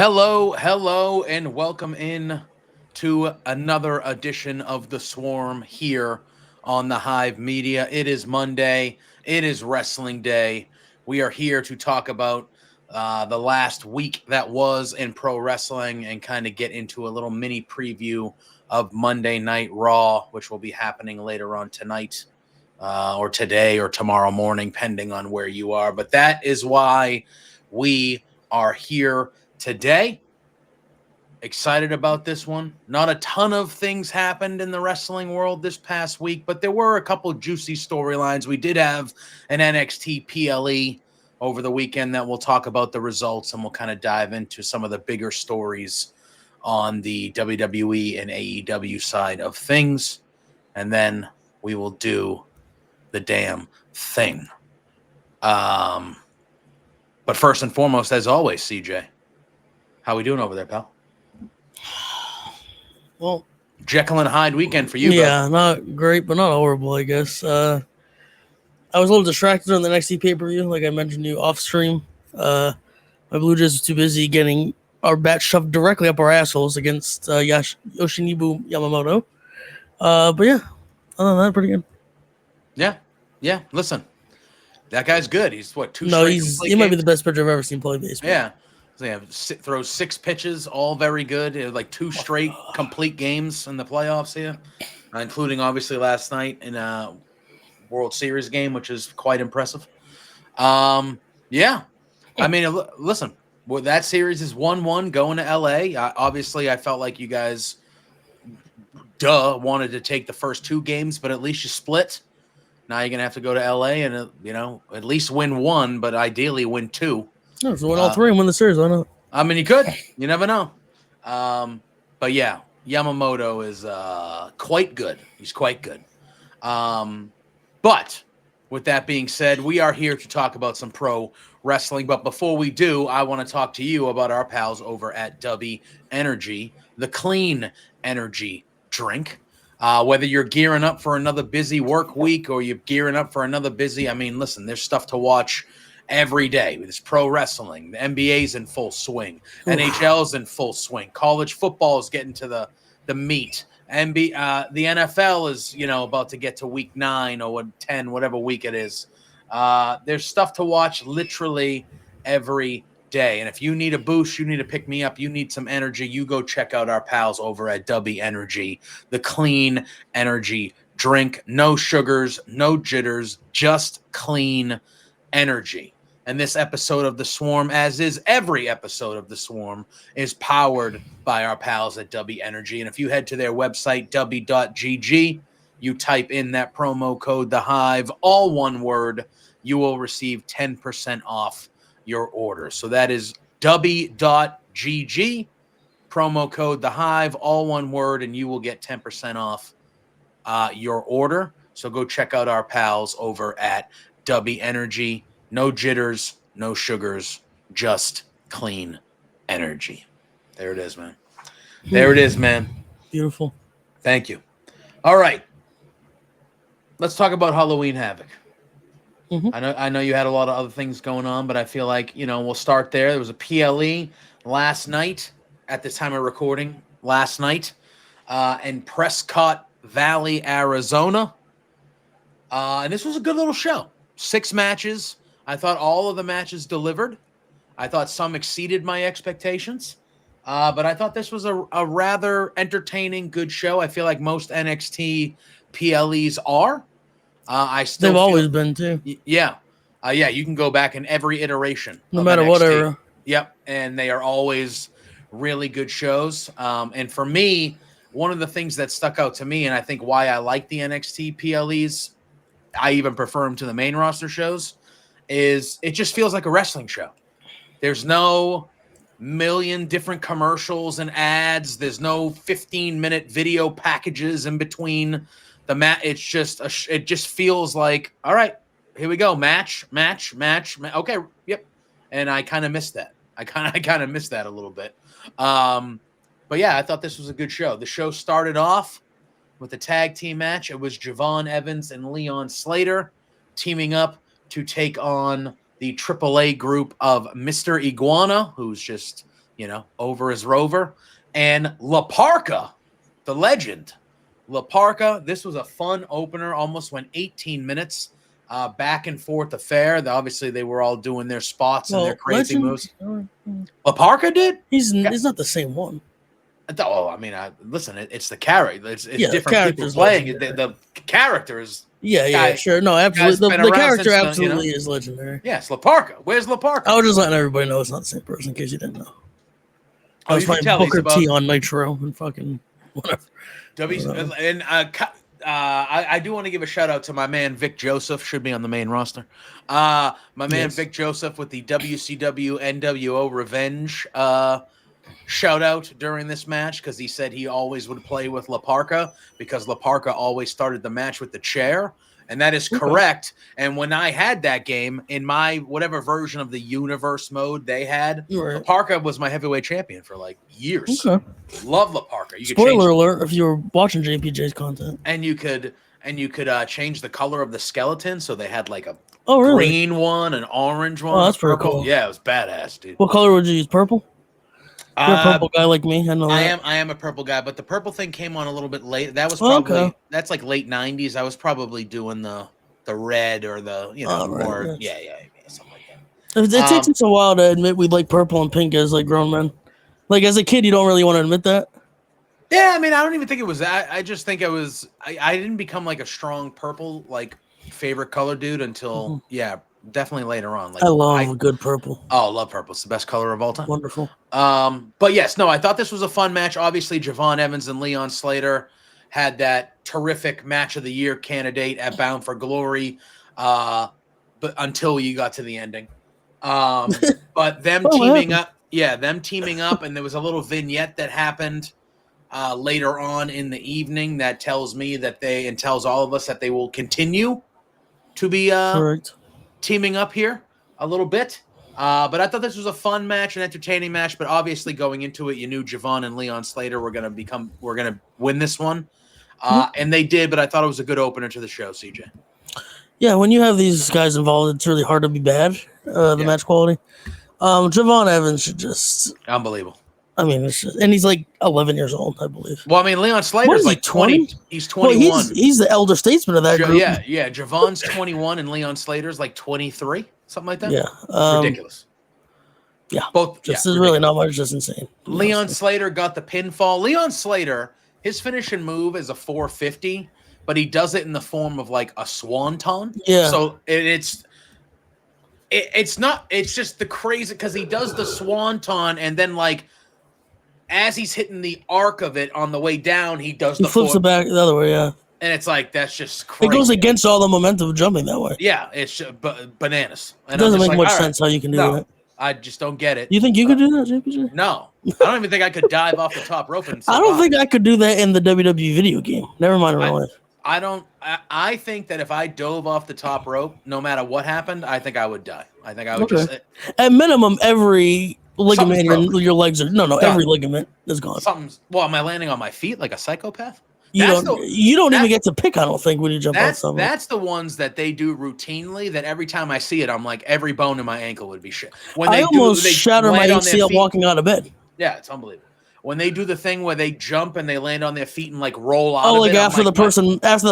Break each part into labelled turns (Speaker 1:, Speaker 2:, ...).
Speaker 1: Hello, and welcome in to another edition of The Swarm here on the Hive Media. It is Monday. It is Wrestling Day. We are here to talk about the last week that was in pro wrestling and kind of get into a little mini preview of Monday Night Raw, which will be happening later on tonight or today or tomorrow morning, depending on where you are. But that is why we are here today. Excited about this one. Not a ton of things happened in the wrestling world this past week, but there were a couple juicy storylines. We did have an NXT PLE over the weekend that we'll talk about the results, and we'll kind of dive into some of the bigger stories on the WWE and AEW side of things. And then we will do the damn thing. But first and foremost, as always, CJ, how we doing over there, pal?
Speaker 2: Well,
Speaker 1: Jekyll and Hyde weekend for you.
Speaker 2: Yeah, not great, but not horrible, I guess. I was a little distracted on the NXT pay-per-view, like I mentioned to you off stream. My Blue Jays was too busy getting our bat shoved directly up our assholes against Yoshinobu Yamamoto. But yeah, other than that, pretty good.
Speaker 1: Yeah. Listen, that guy's good. He's what, two
Speaker 2: No,
Speaker 1: straight
Speaker 2: he might be the best pitcher I've ever seen play baseball.
Speaker 1: Yeah. So throws 6 pitches, all very good. Like 2 straight complete games in the playoffs here, including obviously last night in a World Series game, which is quite impressive. Yeah. I mean, listen, that series is 1-1 going to LA. Obviously, I felt like you guys, wanted to take the first 2 games, but at least you split. Now you're going to have to go to LA and, at least win 1, but ideally win 2.
Speaker 2: No, so win all 3 and win the series. Why not?
Speaker 1: I mean, you could. You never know. But yeah, Yamamoto is quite good. He's quite good. But with that being said, we are here to talk about some pro wrestling. But before we do, I want to talk to you about our pals over at W Energy, the clean energy drink. Whether you're gearing up for another busy work week or you're gearing up for another busy, listen, there's stuff to watch every day. There's pro wrestling. The NBA's in full swing. NHL's in full swing. College football is getting to the meat. The NFL is, about to get to week 9 or 10, whatever week it is. There's stuff to watch literally every day. And if you need a boost, you need to pick me up, you need some energy, you go check out our pals over at W Energy, the clean energy drink. No sugars, no jitters, just clean energy. And this episode of The Swarm, as is every episode of The Swarm, is powered by our pals at W Energy. And if you head to their website, w.gg, you type in that promo code, The Hive, all one word, you will receive 10% off your order. So that is w.gg, promo code, The Hive, all one word, and you will get 10% off your order. So go check out our pals over at W Energy. No jitters, no sugars, just clean energy. There it is, man. There it is, man.
Speaker 2: Beautiful.
Speaker 1: Thank you. All right. Let's talk about Halloween Havoc.
Speaker 2: Mm-hmm.
Speaker 1: I know you had a lot of other things going on, but I feel like, we'll start there. There was a PLE last night at the time of recording, in Prescott Valley, Arizona. And this was a good little show. 6 matches. I thought all of the matches delivered. I thought some exceeded my expectations. But I thought this was a rather entertaining, good show. I feel like most NXT PLEs are.
Speaker 2: They've always been, too.
Speaker 1: Yeah. You can go back in every iteration.
Speaker 2: No matter what era.
Speaker 1: Yep. And they are always really good shows. And for me, one of the things that stuck out to me, and I think why I like the NXT PLEs, I even prefer them to the main roster shows, is it just feels like a wrestling show. There's no million different commercials and ads. There's no 15-minute video packages in between the match. It's just it just feels like, all right, here we go, match. Okay, yep. And I kind of missed that. I kind of missed that a little bit. But yeah, I thought this was a good show. The show started off with a tag team match. It was Javon Evans and Leon Slater teaming up to take on the AAA group of Mr. Iguana, who's just over as Rover. And La Parka, the legend. La Parka, this was a fun opener, almost went 18 minutes. Back and forth affair. Obviously, they were all doing their spots and their crazy moves. La Parka did?
Speaker 2: He's not the same one.
Speaker 1: Oh, I mean, listen, it's the character. It's different people playing. The character is.
Speaker 2: Yeah, sure. No, absolutely. The character absolutely is legendary.
Speaker 1: Yes, La Parka. Where's La Parka?
Speaker 2: I was just letting everybody know it's not the same person in case you didn't know. I was playing Booker T on Nitro and fucking whatever.
Speaker 1: I do want to give a shout out to my man Vic Joseph. Should be on the main roster. My man Vic Joseph with the WCW NWO Revenge shout out during this match, because he said he always would play with La Parka because La Parka always started the match with the chair. And that is correct. And when I had that game in my whatever version of the universe mode they had, La Parka was my heavyweight champion for like years. Okay. Love La Parka.
Speaker 2: Spoiler alert if you were watching JPJ's content.
Speaker 1: And you could change the color of the skeleton, so they had like a green one, an orange one.
Speaker 2: Oh, that's pretty cool.
Speaker 1: Yeah, it was badass, dude.
Speaker 2: What color would you use? Purple? You're a purple guy like me. I know that.
Speaker 1: I am a purple guy, but the purple thing came on a little bit late. That was probably that's like late 90s. I was probably doing the red or the something like that.
Speaker 2: It takes us a while to admit we like purple and pink as like grown men. Like as a kid, you don't really want to admit that.
Speaker 1: Yeah, I mean, I don't even think it was that. I just think it was. I didn't become like a strong purple like favorite color dude until definitely later on. Like
Speaker 2: I love a good purple.
Speaker 1: Oh, I love purple. It's the best color of all time.
Speaker 2: Wonderful.
Speaker 1: But yes, no, I thought this was a fun match. Obviously, Javon Evans and Leon Slater had that terrific match of the year candidate at Bound for Glory. But until you got to the ending. But them teaming up, and there was a little vignette that happened later on in the evening that tells me that and tells all of us that they will continue to be correct. Teaming up here a little bit. But I thought this was a fun match, an entertaining match, but obviously going into it, you knew Javon and Leon Slater were going to win this one. And they did, but I thought it was a good opener to the show, CJ.
Speaker 2: Yeah, when you have these guys involved, it's really hard to be bad, match quality. Javon Evans should just...
Speaker 1: Unbelievable.
Speaker 2: I mean, it's just, and he's like 11 years old, I believe.
Speaker 1: Well, I mean, Leon Slater's like 20. He's 21.
Speaker 2: Well, he's the elder statesman of that group.
Speaker 1: Yeah. Javon's 21 and Leon Slater's like 23, something like that.
Speaker 2: Yeah.
Speaker 1: Ridiculous.
Speaker 2: Yeah.
Speaker 1: Both.
Speaker 2: There's really not much, just insane.
Speaker 1: Leon Slater got the pinfall. Leon Slater, his finishing move is a 450, but he does it in the form of like a swanton.
Speaker 2: Yeah.
Speaker 1: So it's just the crazy, because he does the swanton and then like, as he's hitting the arc of it on the way down, he
Speaker 2: flips it back the other way, yeah.
Speaker 1: And it's like, that's just crazy.
Speaker 2: It goes against all the momentum of jumping that way.
Speaker 1: Yeah, it's bananas. And
Speaker 2: it doesn't make much sense how you can do that.
Speaker 1: I just don't get it.
Speaker 2: You think you could do that, JPJ?
Speaker 1: No. I don't even think I could dive off the top rope.
Speaker 2: I don't think I could do that in the WWE video game. Never mind in real life.
Speaker 1: I think that if I dove off the top rope, no matter what happened, I think I would die. I think I would just...
Speaker 2: At minimum, every... ligament your legs are every ligament is gone.
Speaker 1: Am I landing on my feet like a psychopath?
Speaker 2: You don't even get to pick, I don't think, when you jump off something.
Speaker 1: That's the ones that they do routinely, that every time I see it, I'm like, every bone in my ankle would be shit.
Speaker 2: I almost shatter my ACL walking out of bed.
Speaker 1: Yeah, it's unbelievable. When they do the thing where they jump and they land on their feet and like roll out of it.
Speaker 2: Oh, like after the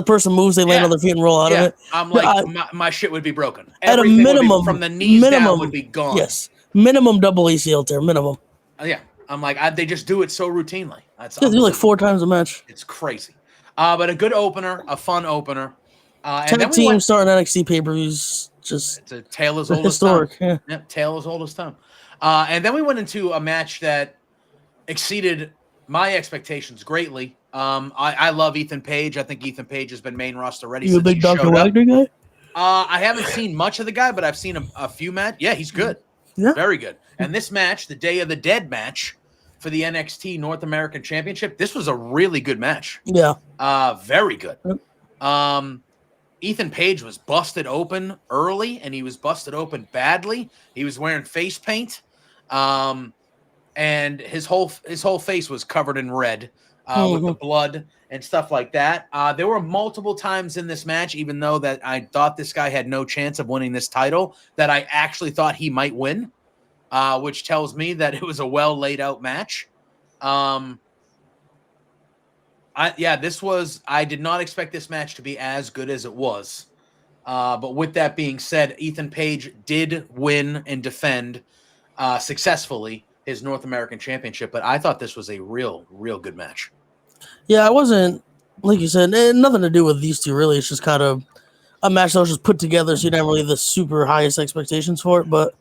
Speaker 2: person moves, they land on their feet and roll out of it.
Speaker 1: I'm like, my shit would be broken.
Speaker 2: At a minimum,
Speaker 1: from the knees down would be gone.
Speaker 2: Yes. Minimum double ACL tear, minimum.
Speaker 1: Yeah, I'm like, they just do it so routinely.
Speaker 2: They do like 4 times a match.
Speaker 1: It's crazy. But a good opener, a fun opener.
Speaker 2: Tag team starting NXT pay-per-views, just
Speaker 1: it's a tale as old as time. Yeah. Yep, tale as old as time. And then we went into a match that exceeded my expectations greatly. I love Ethan Page. I think Ethan Page has been main roster already.
Speaker 2: You a big Dr. Wagner guy?
Speaker 1: I haven't seen much of the guy, but I've seen a few matches. Yeah, he's good.
Speaker 2: Yeah.
Speaker 1: Very good. And this match, the Day of the Dead match for the NXT North American Championship, this was a really good match.
Speaker 2: Yeah.
Speaker 1: Very good. Ethan Page was busted open early, and he was busted open badly. He was wearing face paint. And his whole face was covered in red with the blood and stuff like that. There were multiple times in this match, even though that I thought this guy had no chance of winning this title, that I actually thought he might win. which tells me that it was a well laid out match. I did not expect this match to be as good as it was. But with that being said, Ethan Page did win and defend successfully his North American Championship. But I thought this was a real good match.
Speaker 2: Yeah, I wasn't, like you said, nothing to do with these two, really. It's just kind of a match that was just put together, so you didn't have really the super highest expectations for it. But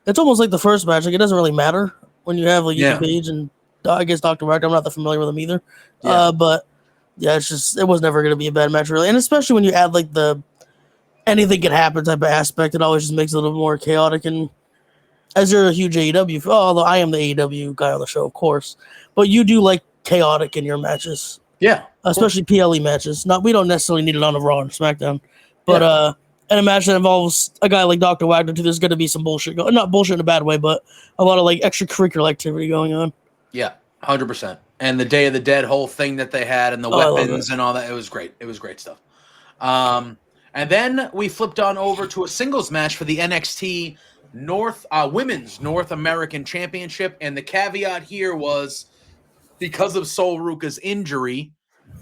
Speaker 2: it's almost like the first match. Like, it doesn't really matter when you have, like, Ethan Page and, I guess, Dr. Wagner. I'm not that familiar with him either.
Speaker 1: Yeah.
Speaker 2: But, yeah, it was never going to be a bad match, really. And especially when you add, like, the anything can happen type of aspect, it always just makes it a little more chaotic. And as you're a huge AEW, although I am the AEW guy on the show, of course, but you do like chaotic in your matches.
Speaker 1: Yeah.
Speaker 2: Especially PLE matches. We don't necessarily need it on a Raw and SmackDown. But in a match that involves a guy like Dr. Wagner, too, there's going to be some bullshit going on. Not bullshit in a bad way, but a lot of like extracurricular activity going on.
Speaker 1: Yeah, 100%. And the Day of the Dead whole thing that they had and the weapons and all that, it was great. It was great stuff. And then we flipped on over to a singles match for the NXT Women's North American Championship. And the caveat here was because of Sol Ruka's injury,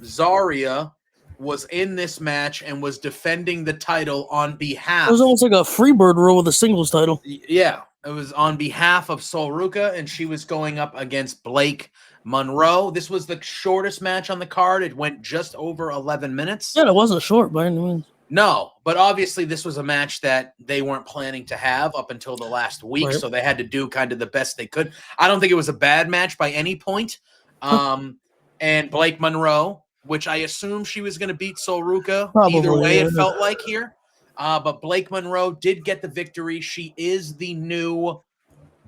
Speaker 1: Zarya was in this match and was defending the title on behalf.
Speaker 2: It was almost like a Freebird rule with a singles title.
Speaker 1: Yeah, it was on behalf of Sol Ruka, and she was going up against Blake Monroe. This was the shortest match on the card. It went just over 11 minutes.
Speaker 2: Yeah, it wasn't short by any means.
Speaker 1: No, but obviously this was a match that they weren't planning to have up until the last week, so they had to do kind of the best they could. I don't think it was a bad match by any point. And Blake Monroe, which I assume she was going to beat Sol Ruka.
Speaker 2: Probably,
Speaker 1: either way, it felt like here. But Blake Monroe did get the victory. She is the new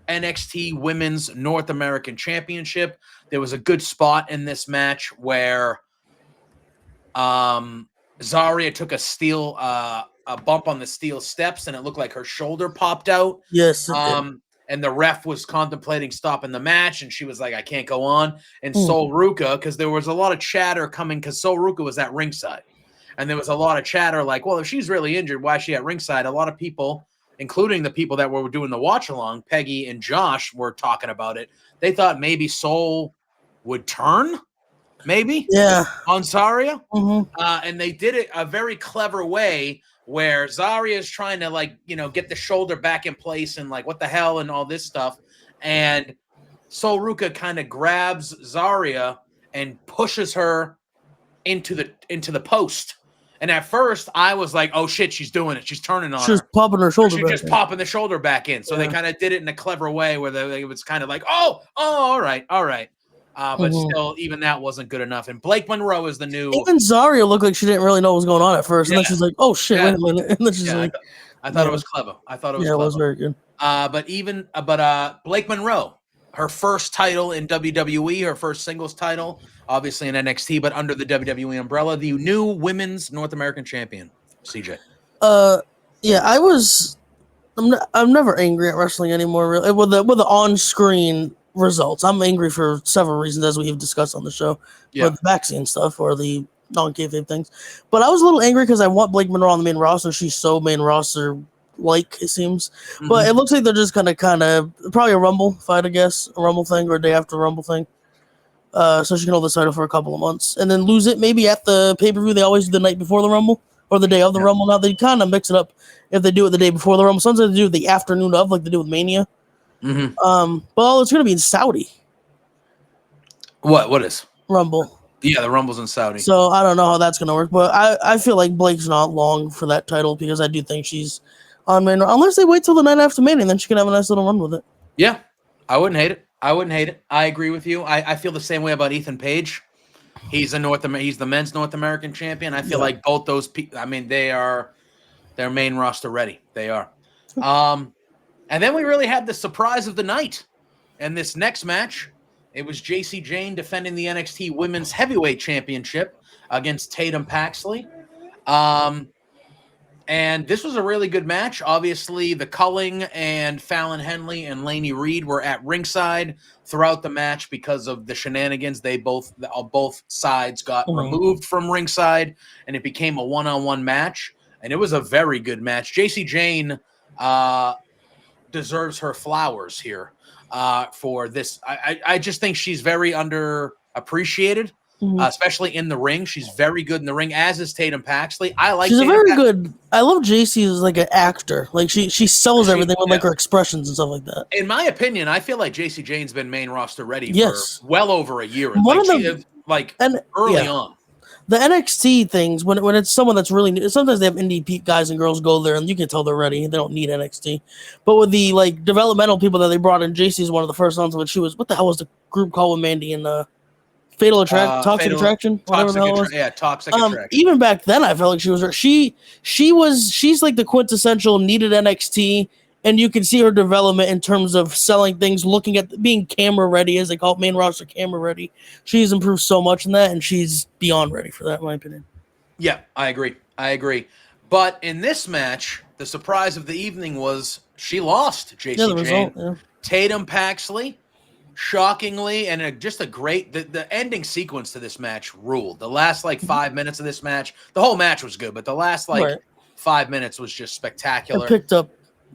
Speaker 1: NXT Women's North American Championship. There was a good spot in this match where Zarya took a bump on the steel steps, and it looked like her shoulder popped out.
Speaker 2: Yes.
Speaker 1: And the ref was contemplating stopping the match, and she was like, I can't go on. And Sol Ruka, because there was a lot of chatter coming, because Sol Ruka was at ringside. And there was a lot of chatter like, well, if she's really injured, why is she at ringside? A lot of people, including the people that were doing the watch-along, Peggy and Josh, were talking about it. They thought maybe Sol would turn, maybe, on Zarya. And they did it a very clever way where Zarya is trying to, get the shoulder back in place and what the hell and all this stuff. And Sol Ruka kind of grabs Zarya and pushes her into the post. And at first, I was like, "Oh shit, she's doing it! She's turning on her.
Speaker 2: She's popping her shoulder.
Speaker 1: She's just popping the shoulder back in." So they kind of did it in a clever way, where it was kind of like, "Oh, all right." But still, even that wasn't good enough. And Blake Monroe is the new.
Speaker 2: Even Zarya looked like she didn't really know what was going on at first, and then she's like, "Oh shit, wait a minute!" And then she's like,
Speaker 1: "I thought it was clever. I thought it was clever."
Speaker 2: It was very good.
Speaker 1: But Blake Monroe, her first title in WWE, her first singles title, obviously in NXT, but under the WWE umbrella, the new Women's North American Champion, CJ.
Speaker 2: I'm never angry at wrestling anymore. Really, with the on-screen results, I'm angry for several reasons, as we've discussed on the show, with the vaccine stuff or the non-kayfabe things. But I was a little angry because I want Blake Monroe on the main roster. She's so main roster like, it seems. But it looks like they're just gonna kind of probably a Rumble fight, I guess, a Rumble thing or a day after Rumble thing. So she can hold the title for a couple of months and then lose it maybe at the pay-per-view. They always do the night before the Rumble or the day of the Rumble. Now they kind of mix it up if they do it the day before the Rumble. Sometimes they do it the afternoon of, like they do with Mania. But it's gonna be in Saudi.
Speaker 1: What is
Speaker 2: Rumble?
Speaker 1: Yeah, the Rumble's in Saudi.
Speaker 2: So I don't know how that's gonna work, but I feel like Blake's not long for that title because I do think she's on main, unless they wait till the night after Mania, and then she can have a nice little run with it.
Speaker 1: Yeah, I wouldn't hate it. I agree with you. I feel the same way about Ethan Page. He's the men's North American champion. I feel like both those people. I mean, they're main roster ready. They are. And then we really had the surprise of the night. And this next match, it was JC Jane defending the NXT Women's Heavyweight Championship against Tatum Paxley. And this was a really good match. Obviously, the Culling and Fallon Henley and Laney Reed were at ringside throughout the match because of the shenanigans. Both sides got removed from ringside, and it became a one-on-one match. And it was a very good match. JC Jane deserves her flowers here for this. I just think she's very underappreciated, especially in the ring. She's very good in the ring, as is Tatum Paxley. I like.
Speaker 2: She's
Speaker 1: Tatum
Speaker 2: a very good. I love JC as like an actor. Like she sells everything with like her expressions and stuff like that.
Speaker 1: In my opinion, I feel like JC Jane's been main roster ready for well over a year. Early on.
Speaker 2: The NXT things, when it's someone that's really new, sometimes they have indie guys and girls go there and you can tell they're ready. They don't need NXT. But with the like developmental people that they brought in, JC is one of the first ones when she was, what the hell was the group called with Mandy and Toxic Attraction?
Speaker 1: Toxic Attraction.
Speaker 2: Even back then I felt like she was she's like the quintessential needed NXT, and you can see her development in terms of selling things, looking at being camera ready, as they call it, main roster camera ready. She's improved so much in that, and she's beyond ready for that, in my opinion.
Speaker 1: Yeah, I agree. But in this match, the surprise of the evening was she lost, JC Jane. Tatum Paxley, shockingly, and just a great, the ending sequence to this match ruled. The last 5 minutes of this match, the whole match was good, but the last 5 minutes was just spectacular.
Speaker 2: It picked up.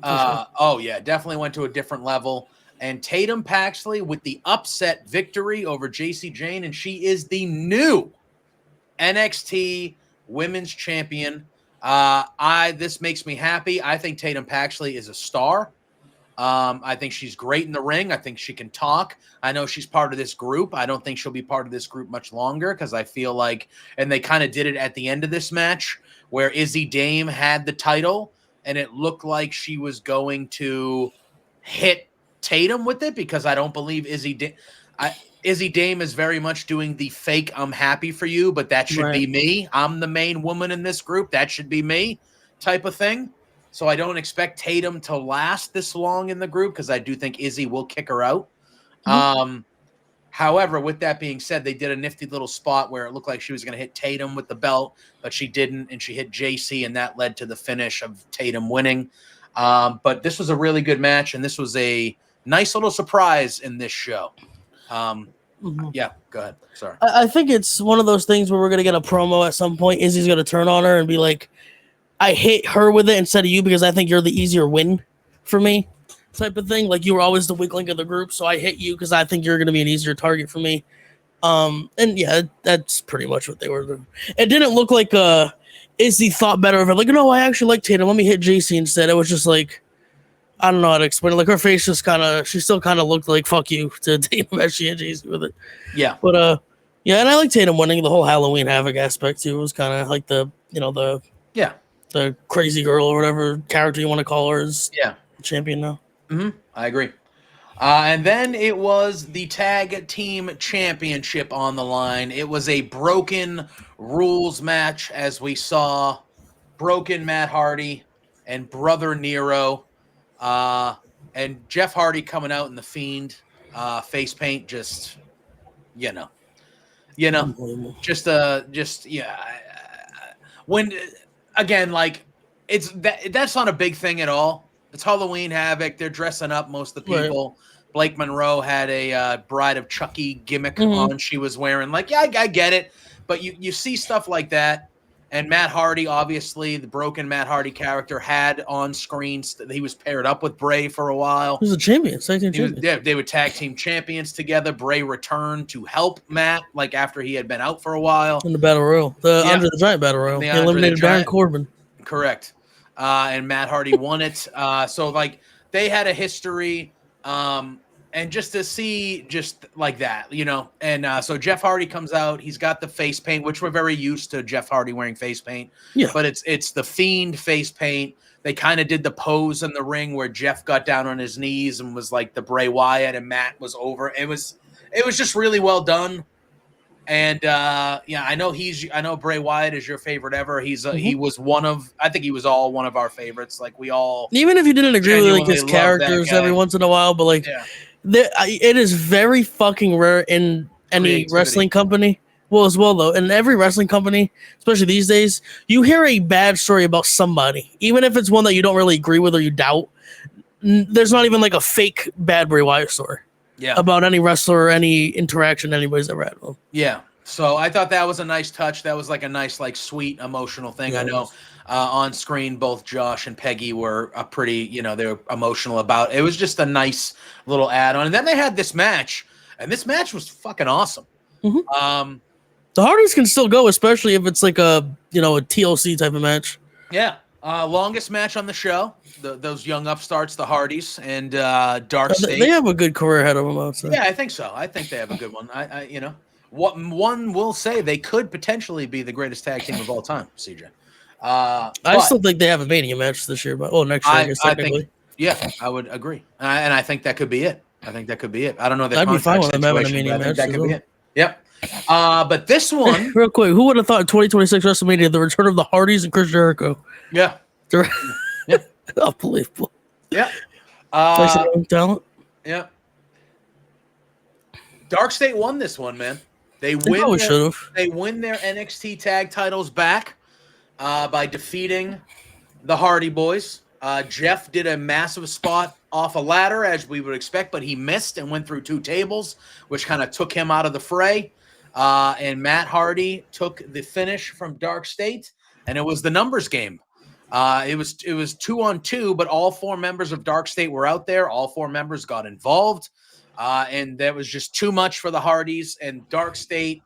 Speaker 1: Oh yeah, definitely went to a different level. And Tatum Paxley with the upset victory over JC Jane, and she is the new NXT Women's Champion. This makes me happy. I think Tatum Paxley is a star. I think she's great in the ring. I think she can talk. I know she's part of this group. I don't think she'll be part of this group much longer because I feel like, and they kind of did it at the end of this match where Izzy Dame had the title. And it looked like she was going to hit Tatum with it because I don't believe Izzy Dame is very much doing the fake I'm happy for you, but that should be me. I'm the main woman in this group. That should be me type of thing. So I don't expect Tatum to last this long in the group because I do think Izzy will kick her out. However, with that being said, they did a nifty little spot where it looked like she was going to hit Tatum with the belt, but she didn't, and she hit JC, and that led to the finish of Tatum winning. But this was a really good match, and this was a nice little surprise in this show. Yeah, go ahead. Sorry.
Speaker 2: I think it's one of those things where we're going to get a promo at some point. Izzy's going to turn on her and be like, I hit her with it instead of you because I think you're the easier win for me. Type of thing, like you were always the weak link of the group, so I hit you because I think you're going to be an easier target for me. And yeah, that's pretty much what they were doing. It didn't look like Izzy thought better of it. Like, no, I actually like Tatum. Let me hit JC instead. It was just like, I don't know how to explain it. Like her face just she still kind of looked like fuck you to Tatum as she hit JC with it.
Speaker 1: Yeah,
Speaker 2: but yeah, and I like Tatum winning the whole Halloween Havoc aspect too. It was kind of like the crazy girl or whatever character you want to call her is champion now.
Speaker 1: I agree. And then it was the tag team championship on the line. It was a broken rules match, as we saw broken Matt Hardy and Brother Nero, and Jeff Hardy coming out in the Fiend face paint. Just when again, like that's not a big thing at all. It's Halloween Havoc. They're dressing up most of the people. Right. Blake Monroe had a Bride of Chucky gimmick on. She was wearing I get it. But you see stuff like that. And Matt Hardy, obviously, the broken Matt Hardy character had on screen. He was paired up with Bray for a while.
Speaker 2: He was a champion.
Speaker 1: They were tag team champions together. Bray returned to help Matt, after he had been out for a while.
Speaker 2: In the Battle Royal. Andre the Giant Battle Royal. He eliminated Baron Corbin.
Speaker 1: Correct. And Matt Hardy won it. So they had a history, and just to see just like that, and so Jeff Hardy comes out. He's got the face paint, which we're very used to Jeff Hardy wearing face paint. Yeah. But it's the Fiend face paint. They kind of did the pose in the ring where Jeff got down on his knees and was like the Bray Wyatt, and Matt was over. It was just really well done. And I know Bray Wyatt is your favorite ever. He was one of our favorites. We all,
Speaker 2: even if you didn't agree with his characters every once in a while, but it is very fucking rare in any wrestling company. Well, as well though, in every wrestling company, especially these days, you hear a bad story about somebody, even if it's one that you don't really agree with or you doubt. There's not even a fake bad Bray Wyatt story.
Speaker 1: Yeah.
Speaker 2: About any wrestler or any interaction anybody's ever had with him.
Speaker 1: Yeah. So I thought that was a nice touch. That was like a nice, like sweet, emotional thing.
Speaker 2: Yeah,
Speaker 1: I
Speaker 2: it
Speaker 1: know
Speaker 2: was.
Speaker 1: on screen, both Josh and Peggy were pretty, they were emotional about it. It was just a nice little add on. And then they had this match, and this match was fucking awesome.
Speaker 2: Mhm.
Speaker 1: Um,
Speaker 2: The Hardys can still go, especially if it's like a TLC type of match.
Speaker 1: yeah. Longest match on the show. Those young upstarts, the Hardys and Dark
Speaker 2: They
Speaker 1: State.
Speaker 2: have a good career ahead of them, I would say.
Speaker 1: Yeah, I think so. I think they have a good one. What one will say they could potentially be the greatest tag team of all time, CJ.
Speaker 2: I
Speaker 1: But
Speaker 2: still think they have a Mania match this year, but next year, I guess
Speaker 1: I think,
Speaker 2: technically.
Speaker 1: yeah, I would agree, and I think that could be it. I think that could be it. I don't know their
Speaker 2: I'd be fine
Speaker 1: contract
Speaker 2: with them having a
Speaker 1: situation, but
Speaker 2: Mania
Speaker 1: I think
Speaker 2: match
Speaker 1: that
Speaker 2: as
Speaker 1: could be
Speaker 2: well.
Speaker 1: it. Yep. But this one,
Speaker 2: Real quick, who would have thought in 2026 WrestleMania the return of the Hardys and Chris Jericho?
Speaker 1: yeah,
Speaker 2: They're
Speaker 1: yeah,
Speaker 2: unbelievable.
Speaker 1: yeah,
Speaker 2: Nice young talent.
Speaker 1: yeah. Dark State won this one, man. They
Speaker 2: They
Speaker 1: win
Speaker 2: probably
Speaker 1: their
Speaker 2: should have.
Speaker 1: they win their NXT tag titles back by defeating the Hardy Boys. Jeff did a massive spot off a ladder, as we would expect, but he missed and went through 2 tables, which kind of took him out of the fray. And Matt Hardy took the finish from Dark State, and it was the numbers game. It was 2-on-2, but all 4 members of Dark State were out there. All 4 members got involved, and that was just too much for the Hardys. And Dark State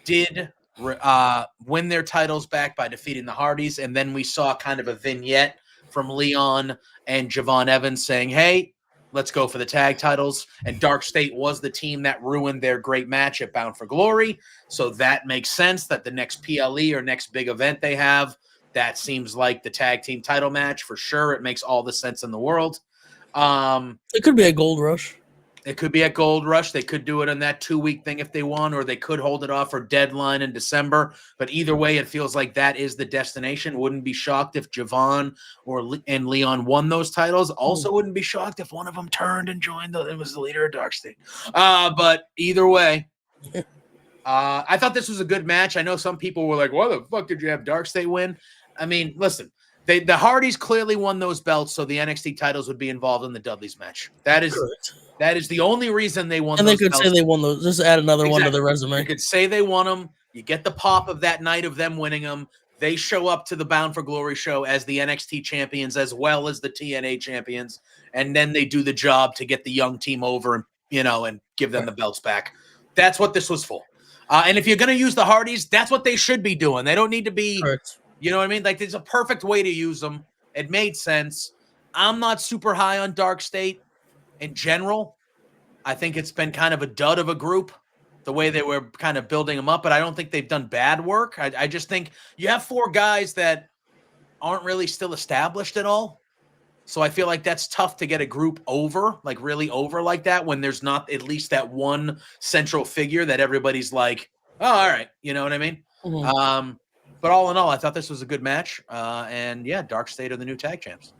Speaker 1: did win their titles back by defeating the Hardys. And then we saw kind of a vignette from Leon and Javon Evans saying, hey, let's go for the tag titles. And Dark State was the team that ruined their great match at Bound for Glory. So that makes sense that the next PLE or next big event they have, that seems like the tag team title match for sure. It makes all the sense in the world.
Speaker 2: It could be a Gold Rush.
Speaker 1: It could be at Gold Rush. They could do it on that 2-week thing if they want, or they could hold it off for Deadline in December. But either way, it feels like that is the destination. Wouldn't be shocked if Javon and Leon won those titles. Also wouldn't be shocked if one of them turned and joined. It was the leader of Dark State. But either way, I thought this was a good match. I know some people were like, why the fuck did you have Dark State win? I mean, listen. The Hardys clearly won those belts, so the NXT titles would be involved in the Dudleys match. That is the only reason they won.
Speaker 2: And
Speaker 1: those
Speaker 2: they could
Speaker 1: belts.
Speaker 2: say they won those. Just add another one to their resume.
Speaker 1: You could say they won them. You get the pop of that night of them winning them. They show up to the Bound for Glory show as the NXT champions as well as the TNA champions, and then they do the job to get the young team over and give them the belts back. That's what this was for. And if you're going to use the Hardys, that's what they should be doing. They don't need to be.
Speaker 2: Correct.
Speaker 1: You know what I mean? Like, it's a perfect way to use them. It made sense. I'm not super high on Dark State in general. I think it's been kind of a dud of a group, the way they were kind of building them up, but I don't think they've done bad work. I just think you have 4 guys that aren't really still established at all. So I feel like that's tough to get a group over, like really over like that, when there's not at least that one central figure that everybody's like, oh, all right. You know what I mean?
Speaker 2: Mm-hmm.
Speaker 1: But all in all, I thought this was a good match. And yeah, Dark State are the new tag champs.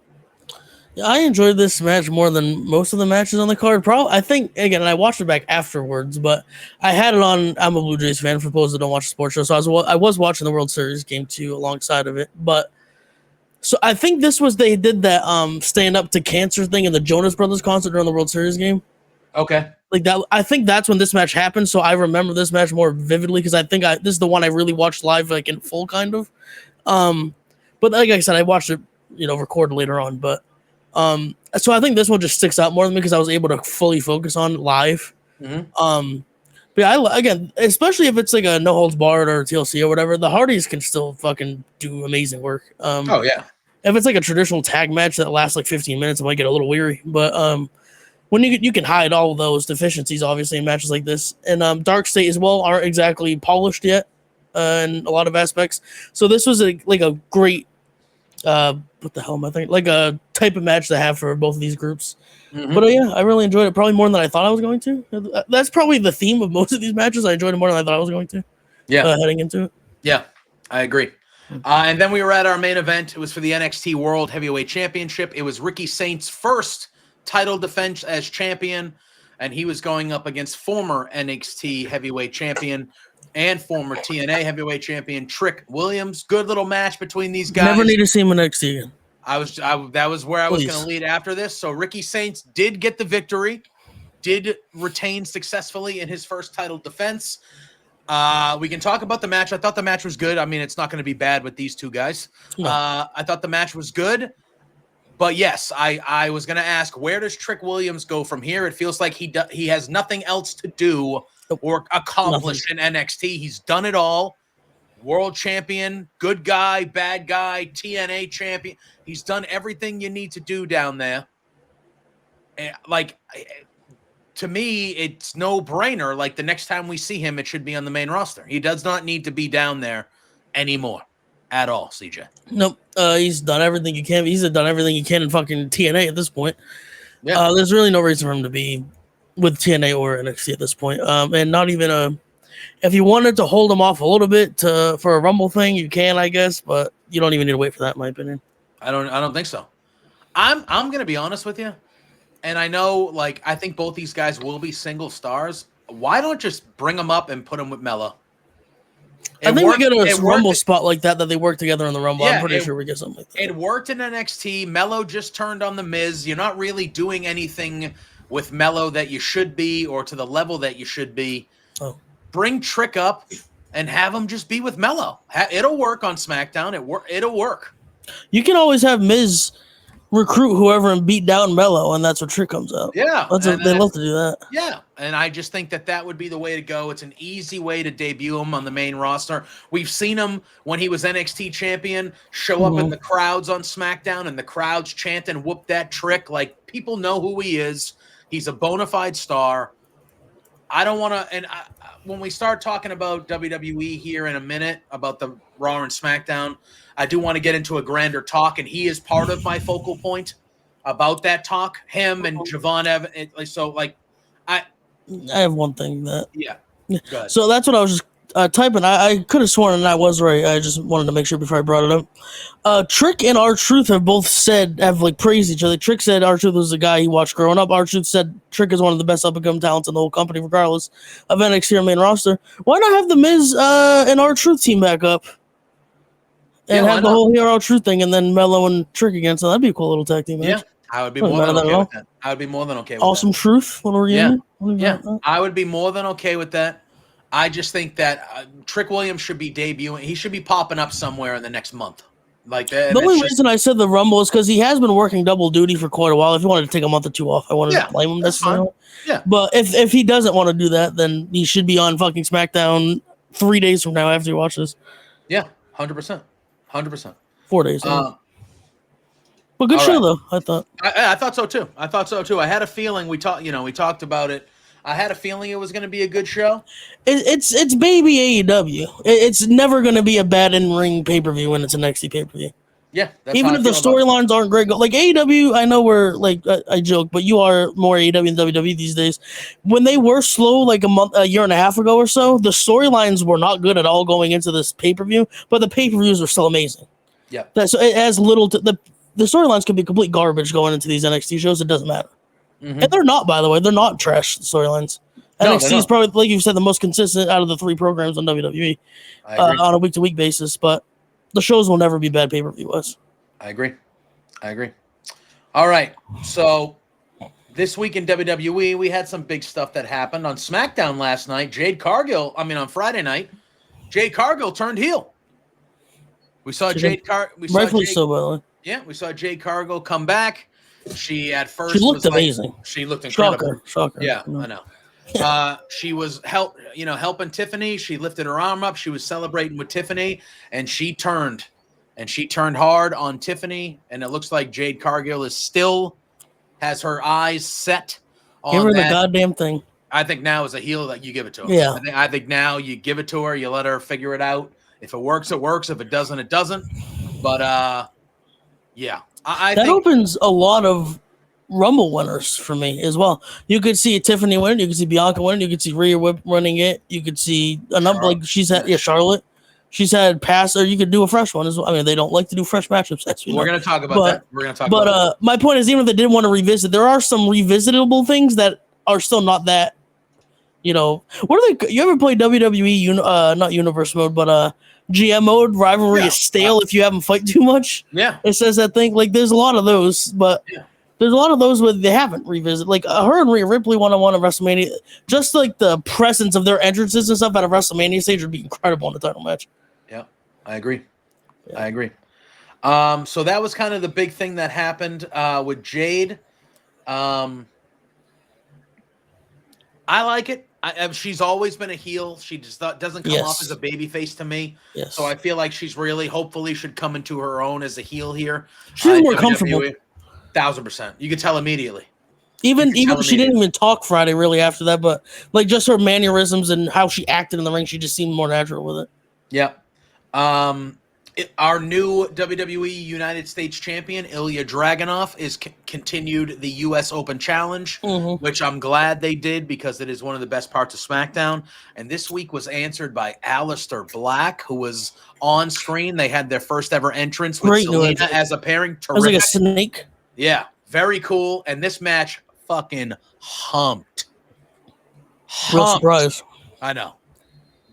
Speaker 2: Yeah, I enjoyed this match more than most of the matches on the card. Probably, I think, again, I watched it back afterwards, but I had it on. I'm a Blue Jays fan, for those that don't watch the sports show, so I was watching the World Series game too alongside of it. But so I think this was they did that stand up to cancer thing in the Jonas Brothers concert during the World Series game.
Speaker 1: Okay.
Speaker 2: Like that, I think that's when this match happened. So I remember this match more vividly because I think this is the one I really watched live, like in full, kind of. But like I said, I watched it, recorded later on. But so I think this one just sticks out more than me because I was able to fully focus on it live.
Speaker 1: Mm-hmm.
Speaker 2: But yeah, again, especially if it's like a no holds barred or TLC or whatever, the Hardys can still fucking do amazing work.
Speaker 1: Oh yeah.
Speaker 2: If it's like a traditional tag match that lasts like 15 minutes, it might get a little weary. But when you can hide all of those deficiencies, obviously, in matches like this. And Dark State as well aren't exactly polished yet in a lot of aspects. So this was a great, what the hell am I thinking? Like a type of match to have for both of these groups.
Speaker 1: Mm-hmm.
Speaker 2: But yeah, I really enjoyed it. Probably more than I thought I was going to. That's probably the theme of most of these matches. I enjoyed it more than I thought I was going to.
Speaker 1: Yeah.
Speaker 2: Heading into it.
Speaker 1: Yeah, I agree. And then we were at our main event. It was for the NXT World Heavyweight Championship. It was Ricky Saint's first title defense as champion, and he was going up against former NXT Heavyweight Champion and former TNA Heavyweight Champion Trick Williams. Good little match between these guys.
Speaker 2: Never need to see him in NXT again.
Speaker 1: That was where I was going to lead after this. So Ricky Saints did get the victory, did retain successfully in his first title defense. We can talk about the match. I thought the match was good. I mean, it's not going to be bad with these two guys.
Speaker 2: No.
Speaker 1: I thought the match was good. But yes, I was going to ask, where does Trick Williams go from here? It feels like he has nothing else to do or accomplish in NXT. He's done it all. World champion, good guy, bad guy, TNA champion. He's done everything you need to do down there. Like, to me, it's no brainer. Like, the next time we see him, it should be on the main roster. He does not need to be down there anymore at all, CJ.
Speaker 2: Nope. He's done everything he can. He's done everything he can in fucking TNA at this point.
Speaker 1: Yeah.
Speaker 2: There's really no reason for him to be with TNA or NXT at this point. And not even if you wanted to hold him off a little bit for a Rumble thing, you can, I guess, but you don't even need to wait for that, in my opinion.
Speaker 1: I don't think so. I'm gonna be honest with you, and I know, like, I think both these guys will be single stars. Why don't just bring them up and put them with Melo?
Speaker 2: I think we get a Rumble spot like that they work together in the Rumble. Yeah, I'm pretty sure we get something like that.
Speaker 1: It worked in NXT. Melo just turned on the Miz. You're not really doing anything with Melo that you should be, or to the level that you should be.
Speaker 2: Oh.
Speaker 1: Bring Trick up and have him just be with Melo. It'll work on SmackDown. It'll work.
Speaker 2: You can always have Miz recruit whoever and beat down Melo, and that's where Trick comes out.
Speaker 1: Yeah.
Speaker 2: They love to do that.
Speaker 1: Yeah, and I just think that would be the way to go. It's an easy way to debut him on the main roster. We've seen him when he was NXT champion show up in the crowds on SmackDown, and the crowds chant and whoop that Trick. Like, people know who he is. He's a bona fide star. I don't want to, and when we start talking about WWE here in a minute, about the Raw and SmackDown, I do want to get into a grander talk, and he is part of my focal point about that talk. Him and Javon Evans. So, like, I
Speaker 2: have one thing that.
Speaker 1: Yeah.
Speaker 2: So that's what I was just typing. I could have sworn and I was right. I just wanted to make sure before I brought it up. Trick and R-Truth have both have like praised each other. Trick said R-Truth was the guy he watched growing up. R-Truth said Trick is one of the best up-and-coming talents in the whole company, regardless of NXT or main roster. Why not have the Miz and R-Truth team back up? And have the whole Hero Truth thing, and then Melo and Trick again. So that'd be a cool little tag team match.
Speaker 1: Yeah, I would be more than okay with that. I would be more than okay with that.
Speaker 2: Awesome Truth.
Speaker 1: Yeah, I would be more than okay with that. I just think that Trick Williams should be debuting. He should be popping up somewhere in the next month. Like that.
Speaker 2: The only reason I said the Rumble is because he has been working double duty for quite a while. If he wanted to take a month or two off, I wanted to blame him. That's fine.
Speaker 1: Yeah.
Speaker 2: But if he doesn't want to do that, then he should be on fucking SmackDown 3 days from now after you watch this.
Speaker 1: Yeah, 100%. 100%.
Speaker 2: 4 days. But good show though. I thought.
Speaker 1: I thought so too. I had a feeling we talked about it. I had a feeling it was going to be a good show.
Speaker 2: It's baby AEW. It's never going to be a bad in-ring pay-per-view when it's an NXT pay-per-view.
Speaker 1: Yeah.
Speaker 2: Even if the storylines aren't great. Like AEW, I know we're like, I joke, but you are more AEW than WWE these days. When they were slow like a year and a half ago or so, the storylines were not good at all going into this pay-per-view, but the pay-per-views are still amazing.
Speaker 1: Yeah.
Speaker 2: So it has little to the storylines could be complete garbage going into these NXT shows. It doesn't matter. Mm-hmm. And they're not, by the way. They're not trash storylines.
Speaker 1: No,
Speaker 2: NXT is probably, like you said, the most consistent out of the 3 programs on WWE on a week-to-week basis. But the shows will never be bad pay-per-view-wise.
Speaker 1: I agree. All right. So this week in WWE, we had some big stuff that happened. On SmackDown last night, on Friday night, Jade Cargill turned heel. We saw Jade Cargill.
Speaker 2: Rightfully so, by the way.
Speaker 1: Yeah, we saw Jade Cargill come back. She
Speaker 2: looked amazing.
Speaker 1: She looked incredible.
Speaker 2: Shocker.
Speaker 1: Yeah, I know. She was helping Tiffany. She lifted her arm up. She was celebrating with Tiffany, and she turned hard on Tiffany. And it looks like Jade Cargill has her eyes set on
Speaker 2: Give her
Speaker 1: that.
Speaker 2: the goddamn thing.
Speaker 1: I think now as a heel that you give it to her.
Speaker 2: Yeah.
Speaker 1: I think now you give it to her. You let her figure it out. If it works, it works. If it doesn't, it doesn't. But yeah. I think
Speaker 2: opens a lot of Rumble winners for me as well. You could see Tiffany win. You could see Bianca win. You could see Rhea Whip running it. You could see a number like she's had. Yeah, Charlotte. She's had past, or you could do a fresh one as well. I mean, they don't like to do fresh matchups.
Speaker 1: We're going to talk about that. We're going to talk about that.
Speaker 2: My point is, even if they didn't want to revisit, there are some revisitable things that are still not that. What are they? You ever play WWE? Not Universe mode, but GM mode. Rivalry is stale if you haven't fight too much.
Speaker 1: Yeah,
Speaker 2: it says that thing. Like, there's a lot of those, but There's a lot of those where they haven't revisited. Like her and Rhea Ripley one-on-one at WrestleMania. Just like the presence of their entrances and stuff at a WrestleMania stage would be incredible in a title match.
Speaker 1: Yeah, I agree.
Speaker 2: Yeah.
Speaker 1: I agree. So that was kind of the big thing that happened with Jade. I like it. She's always been a heel. She just doesn't come off as a babyface to me.
Speaker 2: Yes.
Speaker 1: So I feel like she's really, hopefully, should come into her own as a heel here.
Speaker 2: She's more comfortable.
Speaker 1: 1,000%. You could tell immediately.
Speaker 2: Even she didn't even talk Friday really after that, but like just her mannerisms and how she acted in the ring, she just seemed more natural with it.
Speaker 1: Yep. Our new WWE United States champion, Ilya Dragunov, is continued the U.S. Open Challenge, which I'm glad they did because it is one of the best parts of SmackDown. And this week was answered by Aleister Black, who was on screen. They had their first ever entrance with Selena as a pairing.
Speaker 2: It was like a snake.
Speaker 1: Yeah, very cool. And this match fucking humped.
Speaker 2: Real surprise.
Speaker 1: I know.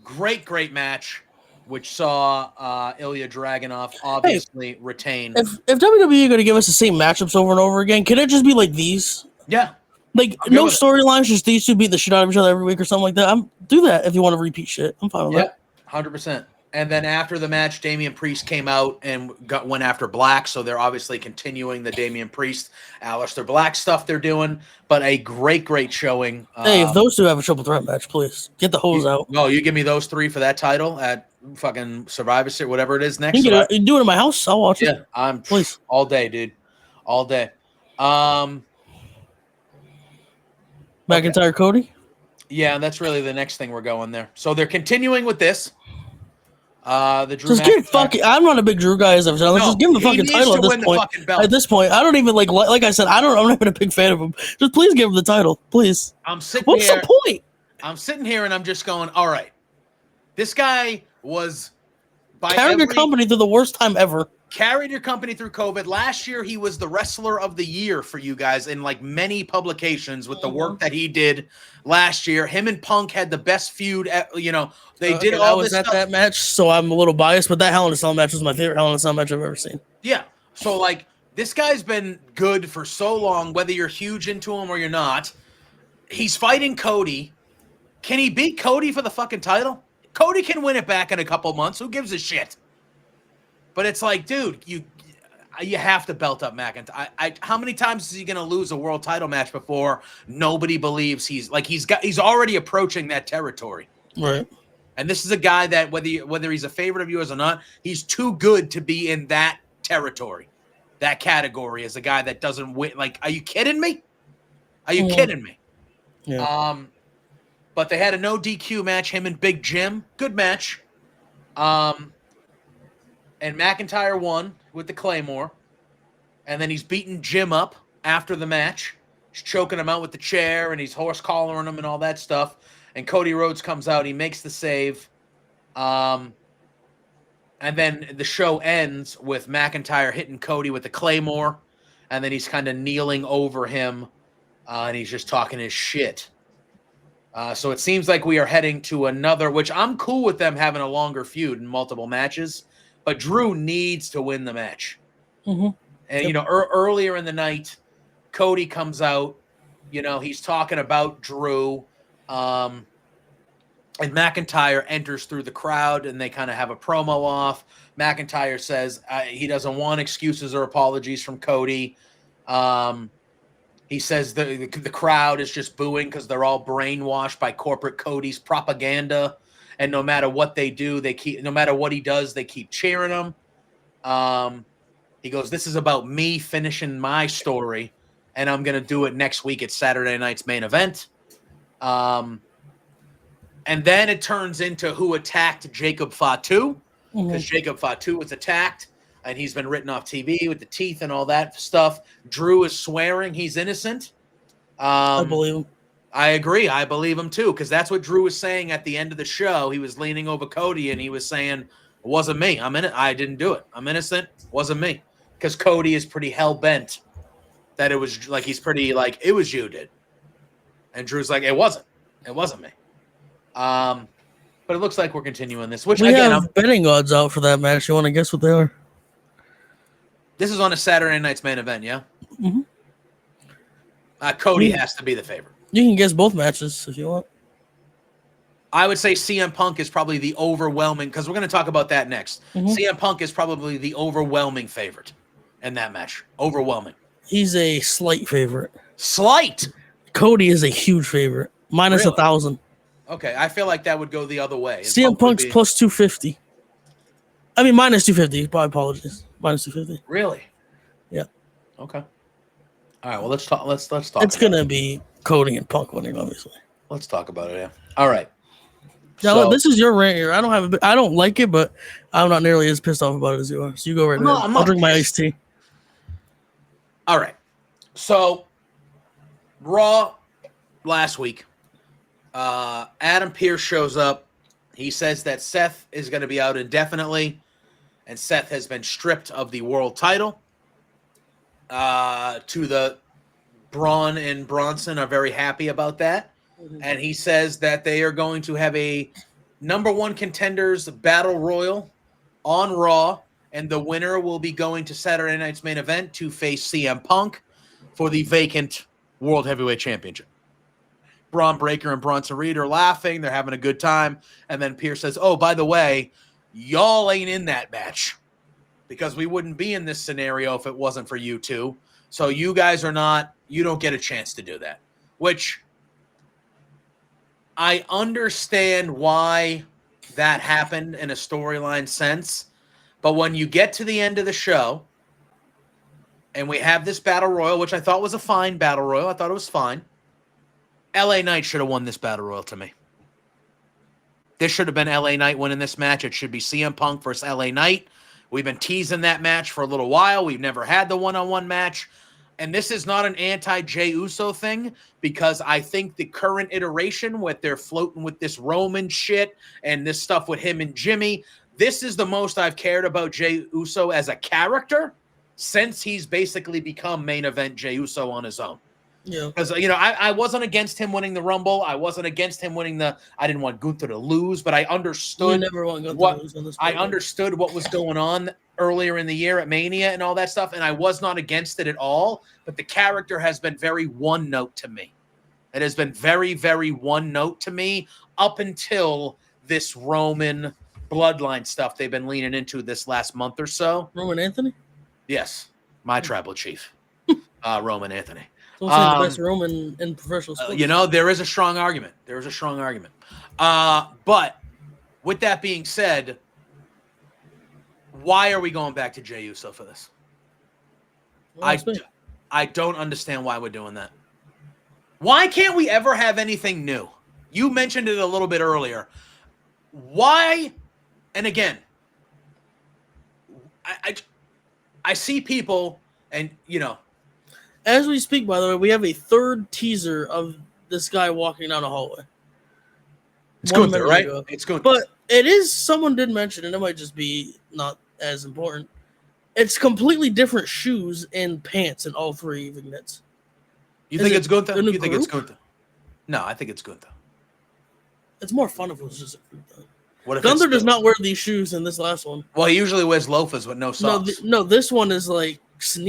Speaker 1: Great match. Which saw Ilya Dragunov obviously retain.
Speaker 2: If WWE are going to give us the same matchups over and over again, can it just be like these?
Speaker 1: Yeah.
Speaker 2: Like, no storylines, just these two beat the shit out of each other every week or something like that. Do that if you want to repeat shit. I'm fine with that.
Speaker 1: 100%. And then after the match, Damian Priest came out and went after Black, so they're obviously continuing the Damian Priest, Aleister Black stuff they're doing. But a great showing.
Speaker 2: Hey, if those two have a triple threat match, please get the hose out.
Speaker 1: No, you give me those three for that title at fucking Survivor Series, whatever it is next.
Speaker 2: You do it in my house. I'll watch it.
Speaker 1: Yeah, I'm please all day, dude, all day.
Speaker 2: McIntyre, Cody.
Speaker 1: Yeah, that's really the next thing we're going there. So they're continuing with this. The Drew
Speaker 2: just give I'm not a big Drew guy as ever. No, just give him the fucking title at this point. At this point, I don't even like I said, I'm not even a big fan of him. Just please give him the title, please.
Speaker 1: What's
Speaker 2: the point?
Speaker 1: I'm sitting here and I'm just going, all right. This guy was
Speaker 2: carrying your company through the worst time ever.
Speaker 1: Carried your company through COVID. Last year, he was the wrestler of the year for you guys in like many publications with the work that he did last year. Him and Punk had the best feud. They did all this stuff.
Speaker 2: That match, so I'm a little biased, but that Hell in a Cell match was my favorite Hell in a Cell match I've ever seen.
Speaker 1: Yeah. So like this guy's been good for so long, whether you're huge into him or you're not. He's fighting Cody. Can he beat Cody for the fucking title? Cody can win it back in a couple months. Who gives a shit? But it's like, dude, you have to belt up McIntyre. How many times is he going to lose a world title match before nobody believes he's already approaching that territory?
Speaker 2: Right.
Speaker 1: And this is a guy that whether he's a favorite of yours or not, he's too good to be in that territory, that category as a guy that doesn't win. Like, are you kidding me? Are you kidding me?
Speaker 2: Yeah.
Speaker 1: But they had a no DQ match, him and Big Jim. Good match. And McIntyre won with the Claymore. And then he's beating Jim up after the match. He's choking him out with the chair, and he's horse collaring him and all that stuff. And Cody Rhodes comes out. He makes the save. And then the show ends with McIntyre hitting Cody with the Claymore. And then he's kind of kneeling over him. And he's just talking his shit. So it seems like we are heading to another, which I'm cool with them having a longer feud in multiple matches. But Drew needs to win the match.
Speaker 2: Mm-hmm.
Speaker 1: And, earlier in the night, Cody comes out. He's talking about Drew. And McIntyre enters through the crowd, and they kind of have a promo off. McIntyre says he doesn't want excuses or apologies from Cody. He says the crowd is just booing because they're all brainwashed by corporate Cody's propaganda. And no matter what they do, no matter what he does, they keep cheering him. He goes, this is about me finishing my story, and I'm going to do it next week at Saturday night's main event. And then it turns into who attacked Jacob Fatu, because Jacob Fatu was attacked, and he's been written off TV with the teeth and all that stuff. Drew is swearing he's innocent.
Speaker 2: I believe him.
Speaker 1: I agree. I believe him too, because that's what Drew was saying at the end of the show. He was leaning over Cody and he was saying, "It wasn't me. I didn't do it. I'm innocent. It wasn't me." Because Cody is pretty hell bent that it was like he's pretty like it was you did, and Drew's like it wasn't me. But it looks like we're continuing this. Which
Speaker 2: we
Speaker 1: again,
Speaker 2: have betting odds out for that match. You want to guess what they are?
Speaker 1: This is on a Saturday night's main event, yeah.
Speaker 2: Mm-hmm.
Speaker 1: Cody has to be the favorite.
Speaker 2: You can guess both matches if you want.
Speaker 1: I would say CM Punk is probably the overwhelming, because we're going to talk about that next. CM Punk is probably the overwhelming favorite in that match. Overwhelming.
Speaker 2: He's a slight favorite.
Speaker 1: Slight?
Speaker 2: Cody is a huge favorite. Minus 1,000.
Speaker 1: Okay, I feel like that would go the other way.
Speaker 2: CM Punk's plus 250. I mean, minus 250. My apologies. Minus 250.
Speaker 1: Really?
Speaker 2: Yeah.
Speaker 1: Okay. All right, well, let's talk. Let's talk.
Speaker 2: It's going to be Cody and Punk winning, obviously.
Speaker 1: Let's talk about it, yeah. All right.
Speaker 2: Now, this is your rant here. I don't like it, but I'm not nearly as pissed off about it as you are. So you go right ahead. I'll drink my iced tea.
Speaker 1: All right. So, Raw last week, Adam Pearce shows up. He says that Seth is going to be out indefinitely, and Seth has been stripped of the world title. To the Braun and Bronson are very happy about that. And he says that they are going to have a number one contenders battle royal on Raw, and the winner will be going to Saturday night's main event to face CM Punk for the vacant World Heavyweight Championship. Braun Breaker and Bronson Reed are laughing. They're having a good time. And then Pearce says, oh, by the way, y'all ain't in that match because we wouldn't be in this scenario if it wasn't for you two. So you guys are not, you don't get a chance to do that, which I understand why that happened in a storyline sense. But when you get to the end of the show and we have this battle royal, which I thought was a fine battle royal. I thought it was fine. LA Knight should have won this battle royal to me. This should have been LA Knight winning this match. It should be CM Punk versus LA Knight. We've been teasing that match for a little while. We've never had the one-on-one match. And this is not an anti-Jey Uso thing, because I think the current iteration, what they're floating with this Roman shit and this stuff with him and Jimmy, this is the most I've cared about Jey Uso as a character since he's basically become main event Jey Uso on his own.
Speaker 2: Yeah.
Speaker 1: Because, I wasn't against him winning the Rumble. I wasn't against him winning I didn't want Gunther to lose, but I understood understood what was going on earlier in the year at Mania and all that stuff, and I was not against it at all, but the character has been very one note to me. It has been very, very one note to me up until this Roman bloodline stuff they've been leaning into this last month or so.
Speaker 2: Roman Anthony?
Speaker 1: Yes, my tribal chief, Roman Anthony.
Speaker 2: The best Roman in professional sports.
Speaker 1: There is a strong argument. But with that being said, why are we going back to Jey Uso for this? I don't understand why we're doing that. Why can't we ever have anything new? You mentioned it a little bit earlier. Why? And again, I see people and,
Speaker 2: As we speak, by the way, we have a third teaser of this guy walking down a hallway.
Speaker 1: It's Gunther, right? It's Gunther.
Speaker 2: But it is, someone did mention, and it might just be not as important. It's completely different shoes and pants in all three vignettes.
Speaker 1: You think it's Gunther? You think it's Gunther? No, I think it's Gunther.
Speaker 2: It's more fun if it was just a group, though.
Speaker 1: What if
Speaker 2: Gunther does not wear these shoes in this last one.
Speaker 1: Well, he usually wears loafers with no socks.
Speaker 2: No, this one is like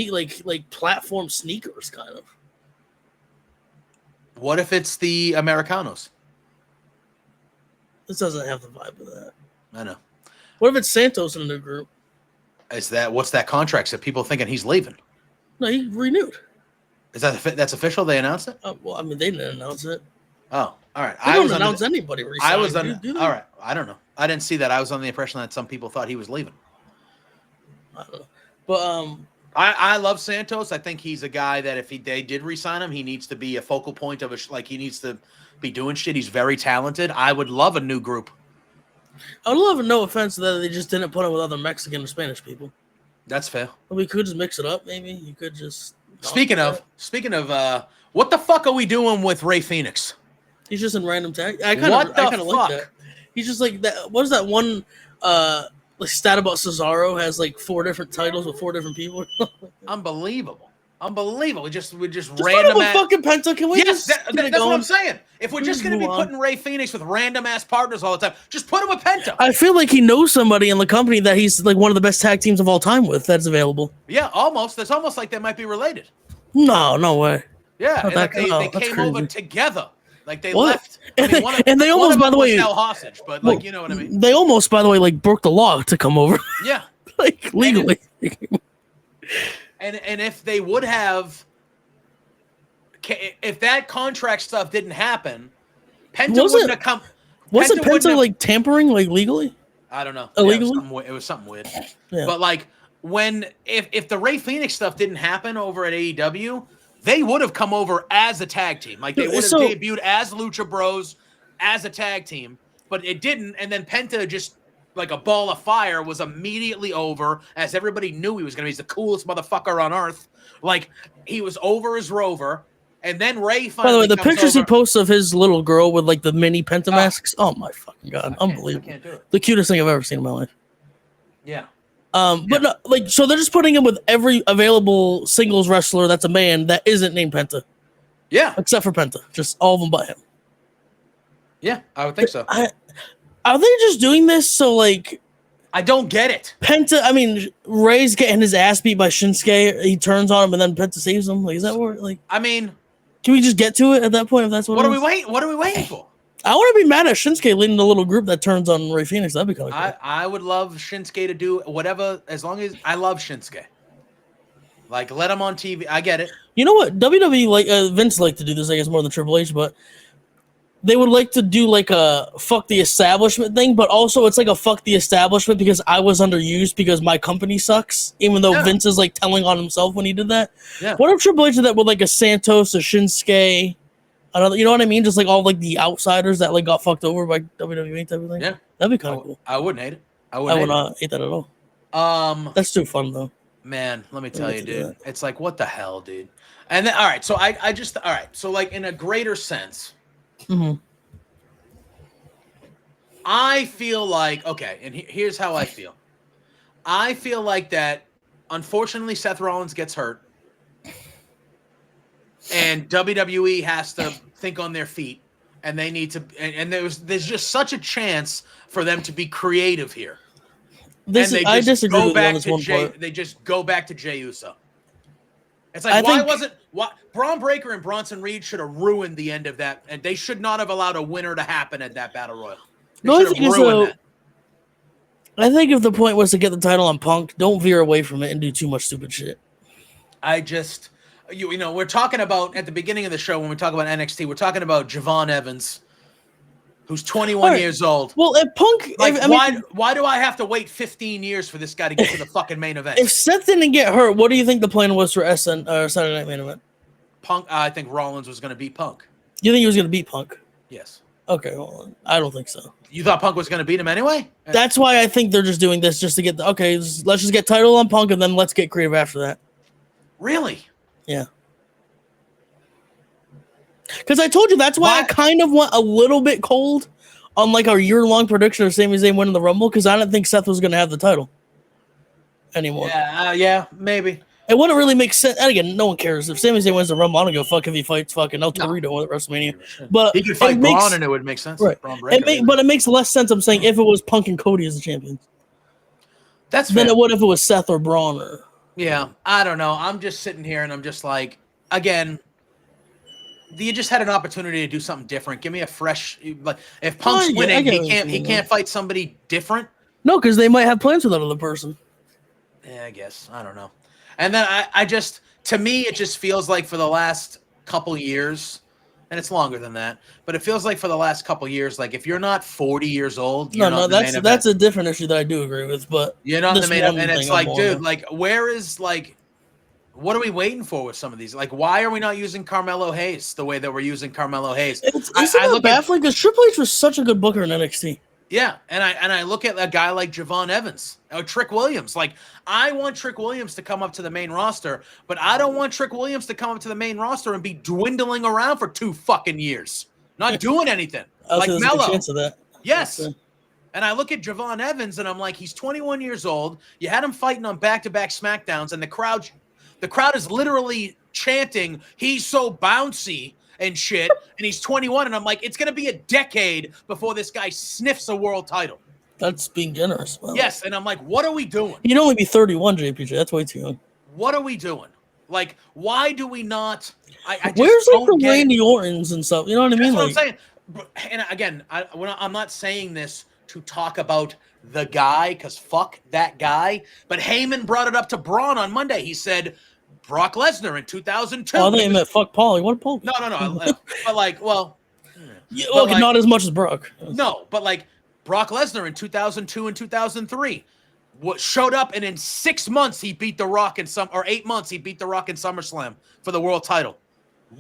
Speaker 2: like platform sneakers, kind of.
Speaker 1: What if it's the Americanos?
Speaker 2: This doesn't have the vibe of that.
Speaker 1: I know.
Speaker 2: What if it's Santos in the group?
Speaker 1: What's that contract? So people thinking he's leaving?
Speaker 2: No, he renewed.
Speaker 1: Is that's official? They announced it?
Speaker 2: Well, I mean, they didn't announce it.
Speaker 1: Oh, all right.
Speaker 2: They don't announce anybody resigning.
Speaker 1: All right. I don't know. I didn't see that. I was under the impression that some people thought he was leaving.
Speaker 2: I don't know. But
Speaker 1: I love Santos. I think he's a guy that if they did re-sign him, he needs to be a focal point of he needs to be doing shit. He's very talented. I would love a new group.
Speaker 2: I would love, no offense, that they just didn't put him with other Mexican or Spanish people.
Speaker 1: That's fair.
Speaker 2: Well, we could just mix it up, maybe. You could just.
Speaker 1: Speaking of, what the fuck are we doing with Rey Fenix?
Speaker 2: He's just in random tag. I kind of like that. He's just like that. What is that one stat about Cesaro? Has like 4 different titles with 4 different people.
Speaker 1: Unbelievable. We just
Speaker 2: just
Speaker 1: random
Speaker 2: ass fucking Penta. Can we?
Speaker 1: Yes, that's what I'm saying. If we're just going to be putting Rey Fenix with random ass partners all the time, just put him with Penta.
Speaker 2: I feel like he knows somebody in the company that he's like one of the best tag teams of all time with that's available.
Speaker 1: Yeah, almost. It's almost like they might be related.
Speaker 2: No way.
Speaker 1: Yeah,
Speaker 2: Not
Speaker 1: and
Speaker 2: that-
Speaker 1: they
Speaker 2: that's
Speaker 1: came over
Speaker 2: crazy.
Speaker 1: together. Like they
Speaker 2: What?
Speaker 1: left. I mean,
Speaker 2: And they
Speaker 1: one
Speaker 2: almost,
Speaker 1: of
Speaker 2: by
Speaker 1: them
Speaker 2: the
Speaker 1: was
Speaker 2: way,
Speaker 1: held hostage, but like, you know what I mean?
Speaker 2: They almost, by the way, like broke the law to come over,
Speaker 1: Yeah.
Speaker 2: like legally.
Speaker 1: And if they would have, if that contract stuff didn't happen, Penta wouldn't have come.
Speaker 2: Wasn't
Speaker 1: wouldn't
Speaker 2: Penta
Speaker 1: have-
Speaker 2: like tampering, like legally?
Speaker 1: I don't know.
Speaker 2: Illegally?
Speaker 1: Yeah, it was something weird.
Speaker 2: Yeah.
Speaker 1: But like if the Rey Fenix stuff didn't happen over at AEW, they would have come over as a tag team. Like they would have debuted as Lucha Bros as a tag team, but it didn't. And then Penta just like a ball of fire was immediately over, as everybody knew he was going to be. He's the coolest motherfucker on earth. Like he was over as Rover. And then Ray finally.
Speaker 2: By the way, the
Speaker 1: comes
Speaker 2: pictures
Speaker 1: over.
Speaker 2: he posts of his little girl with like the mini Penta masks. Oh my fucking god, unbelievable!
Speaker 1: I can't do it.
Speaker 2: The cutest thing I've ever seen in my life.
Speaker 1: Yeah.
Speaker 2: But no, like, so they're just putting him with every available singles wrestler that's a man that isn't named Penta.
Speaker 1: Yeah.
Speaker 2: Except for Penta, just all of them but him.
Speaker 1: Yeah, I would think so.
Speaker 2: Are they just doing this so like?
Speaker 1: I don't get it.
Speaker 2: Penta, I mean, Ray's getting his ass beat by Shinsuke. He turns on him and then Penta saves him. Like, is that what? Like,
Speaker 1: I mean,
Speaker 2: can we just get to it at that point? If that's
Speaker 1: what are we waiting? What are we waiting for?
Speaker 2: I want to be mad at Shinsuke leading the little group that turns on Rey Fenix. That'd be kind of cool.
Speaker 1: I would love Shinsuke to do whatever, as long as I love Shinsuke. Like, let him on TV. I get it.
Speaker 2: You know what? WWE, like Vince liked to do this, I guess, more than Triple H, but they would like to do like a fuck the establishment thing, but also it's like a fuck the establishment because I was underused because my company sucks, even though Vince is like telling on himself when he did that.
Speaker 1: Yeah.
Speaker 2: What if Triple H did that with like a Santos, a Shinsuke, another, you know what I mean? Just like all like the outsiders that like got fucked over by WWE type of thing.
Speaker 1: Yeah.
Speaker 2: That'd be kind of cool.
Speaker 1: I wouldn't hate it. I
Speaker 2: would not hate that at all. That's too fun though.
Speaker 1: Man, let me tell you, dude. It's like, what the hell, dude? And then, all right, so I just, all right, so like in a greater sense, I feel like, okay, and here's how I feel. I feel like that, unfortunately, Seth Rollins gets hurt, and WWE has to think on their feet, and they need to, and there's just such a chance for them to be creative here.
Speaker 2: I disagree with you on this one part.
Speaker 1: They just go back to Jey Uso. It's like, Braun Breaker and Bronson Reed should have ruined the end of that, and they should not have allowed a winner to happen at that Battle Royal.
Speaker 2: I think if the point was to get the title on Punk, don't veer away from it and do too much stupid shit.
Speaker 1: I just, you know, we're talking about, at the beginning of the show, when we talk about NXT, we're talking about Javon Evans, who's 21 years old.
Speaker 2: Well, if Punk...
Speaker 1: Like, why do I have to wait 15 years for this guy to get to the fucking main event?
Speaker 2: If Seth didn't get hurt, what do you think the plan was for Saturday Night Main Event?
Speaker 1: Punk, I think Rollins was going to beat Punk.
Speaker 2: You think he was going to beat Punk?
Speaker 1: Yes.
Speaker 2: Okay, well, I don't think so.
Speaker 1: You thought Punk was going to beat him anyway?
Speaker 2: That's why I think they're just doing this just to get the... Okay, let's just get title on Punk and then let's get creative after that.
Speaker 1: Really?
Speaker 2: Yeah. Because I told you that's why I kind of went a little bit cold on like our year-long prediction of Sami Zayn winning the Rumble because I didn't think Seth was going to have the title anymore.
Speaker 1: Yeah, maybe.
Speaker 2: It wouldn't really make sense. And again, no one cares. If Sami Zayn wins the Rumble, I don't give a fuck if he fights fucking El Torito at WrestleMania. But
Speaker 1: he could fight Braun and it would make sense.
Speaker 2: Right. But it makes less sense, I'm saying, if it was Punk and Cody as the champions.
Speaker 1: That's
Speaker 2: than it would if it was Seth or Braun.
Speaker 1: Yeah, I don't know. I'm just sitting here and I'm just like, again, you just had an opportunity to do something different. Give me a fresh, like, if Punk's winning, he can't fight somebody different.
Speaker 2: No, because they might have plans with that other person.
Speaker 1: Yeah, I guess. I don't know. And then I just, to me, it just feels like for the last couple years, and it's longer than that, but it feels like for the last couple years, like if you're not 40 years old,
Speaker 2: that's a different issue that I do agree with. But
Speaker 1: you're not in the main event. And it's like, dude, like, where is like, what are we waiting for with some of these? Like, why are we not using Carmelo Hayes the way that we're using Carmelo Hayes?
Speaker 2: I look baffling because Triple H was such a good booker in NXT.
Speaker 1: Yeah, and I look at a guy like Javon Evans or Trick Williams. Like, I want Trick Williams to come up to the main roster, but I don't want Trick Williams to come up to the main roster and be dwindling around for 2 fucking years, not doing anything. Like Melo.
Speaker 2: Chance of that.
Speaker 1: Yes. And I look at Javon Evans and I'm like, he's 21 years old. You had him fighting on back-to-back SmackDowns, and the crowd is literally chanting, "He's so bouncy." And shit, and he's 21, and I'm like, it's gonna be a decade before this guy sniffs a world title.
Speaker 2: That's being generous.
Speaker 1: Well, yes, and I'm like, what are we doing?
Speaker 2: You'd only be 31, JPJ. That's way too young.
Speaker 1: What are we doing? Like, why do we not? I just
Speaker 2: Where's like
Speaker 1: don't
Speaker 2: the
Speaker 1: get it.
Speaker 2: Randy Ortons and stuff? You know what I mean?
Speaker 1: That's what I'm
Speaker 2: Like,
Speaker 1: saying. And again, I'm not saying this to talk about the guy, because fuck that guy. But Heyman brought it up to Braun on Monday. He said Brock Lesnar in 2002.
Speaker 2: oh, they meant fuck Paulie. What Paul?
Speaker 1: No. But like, well,
Speaker 2: Yeah,
Speaker 1: but
Speaker 2: okay,
Speaker 1: like,
Speaker 2: not as much as Brock.
Speaker 1: no, but like Brock Lesnar in 2002 and 2003. What showed up, and in 6 months he beat The Rock in or 8 months he beat The Rock in SummerSlam for the world title.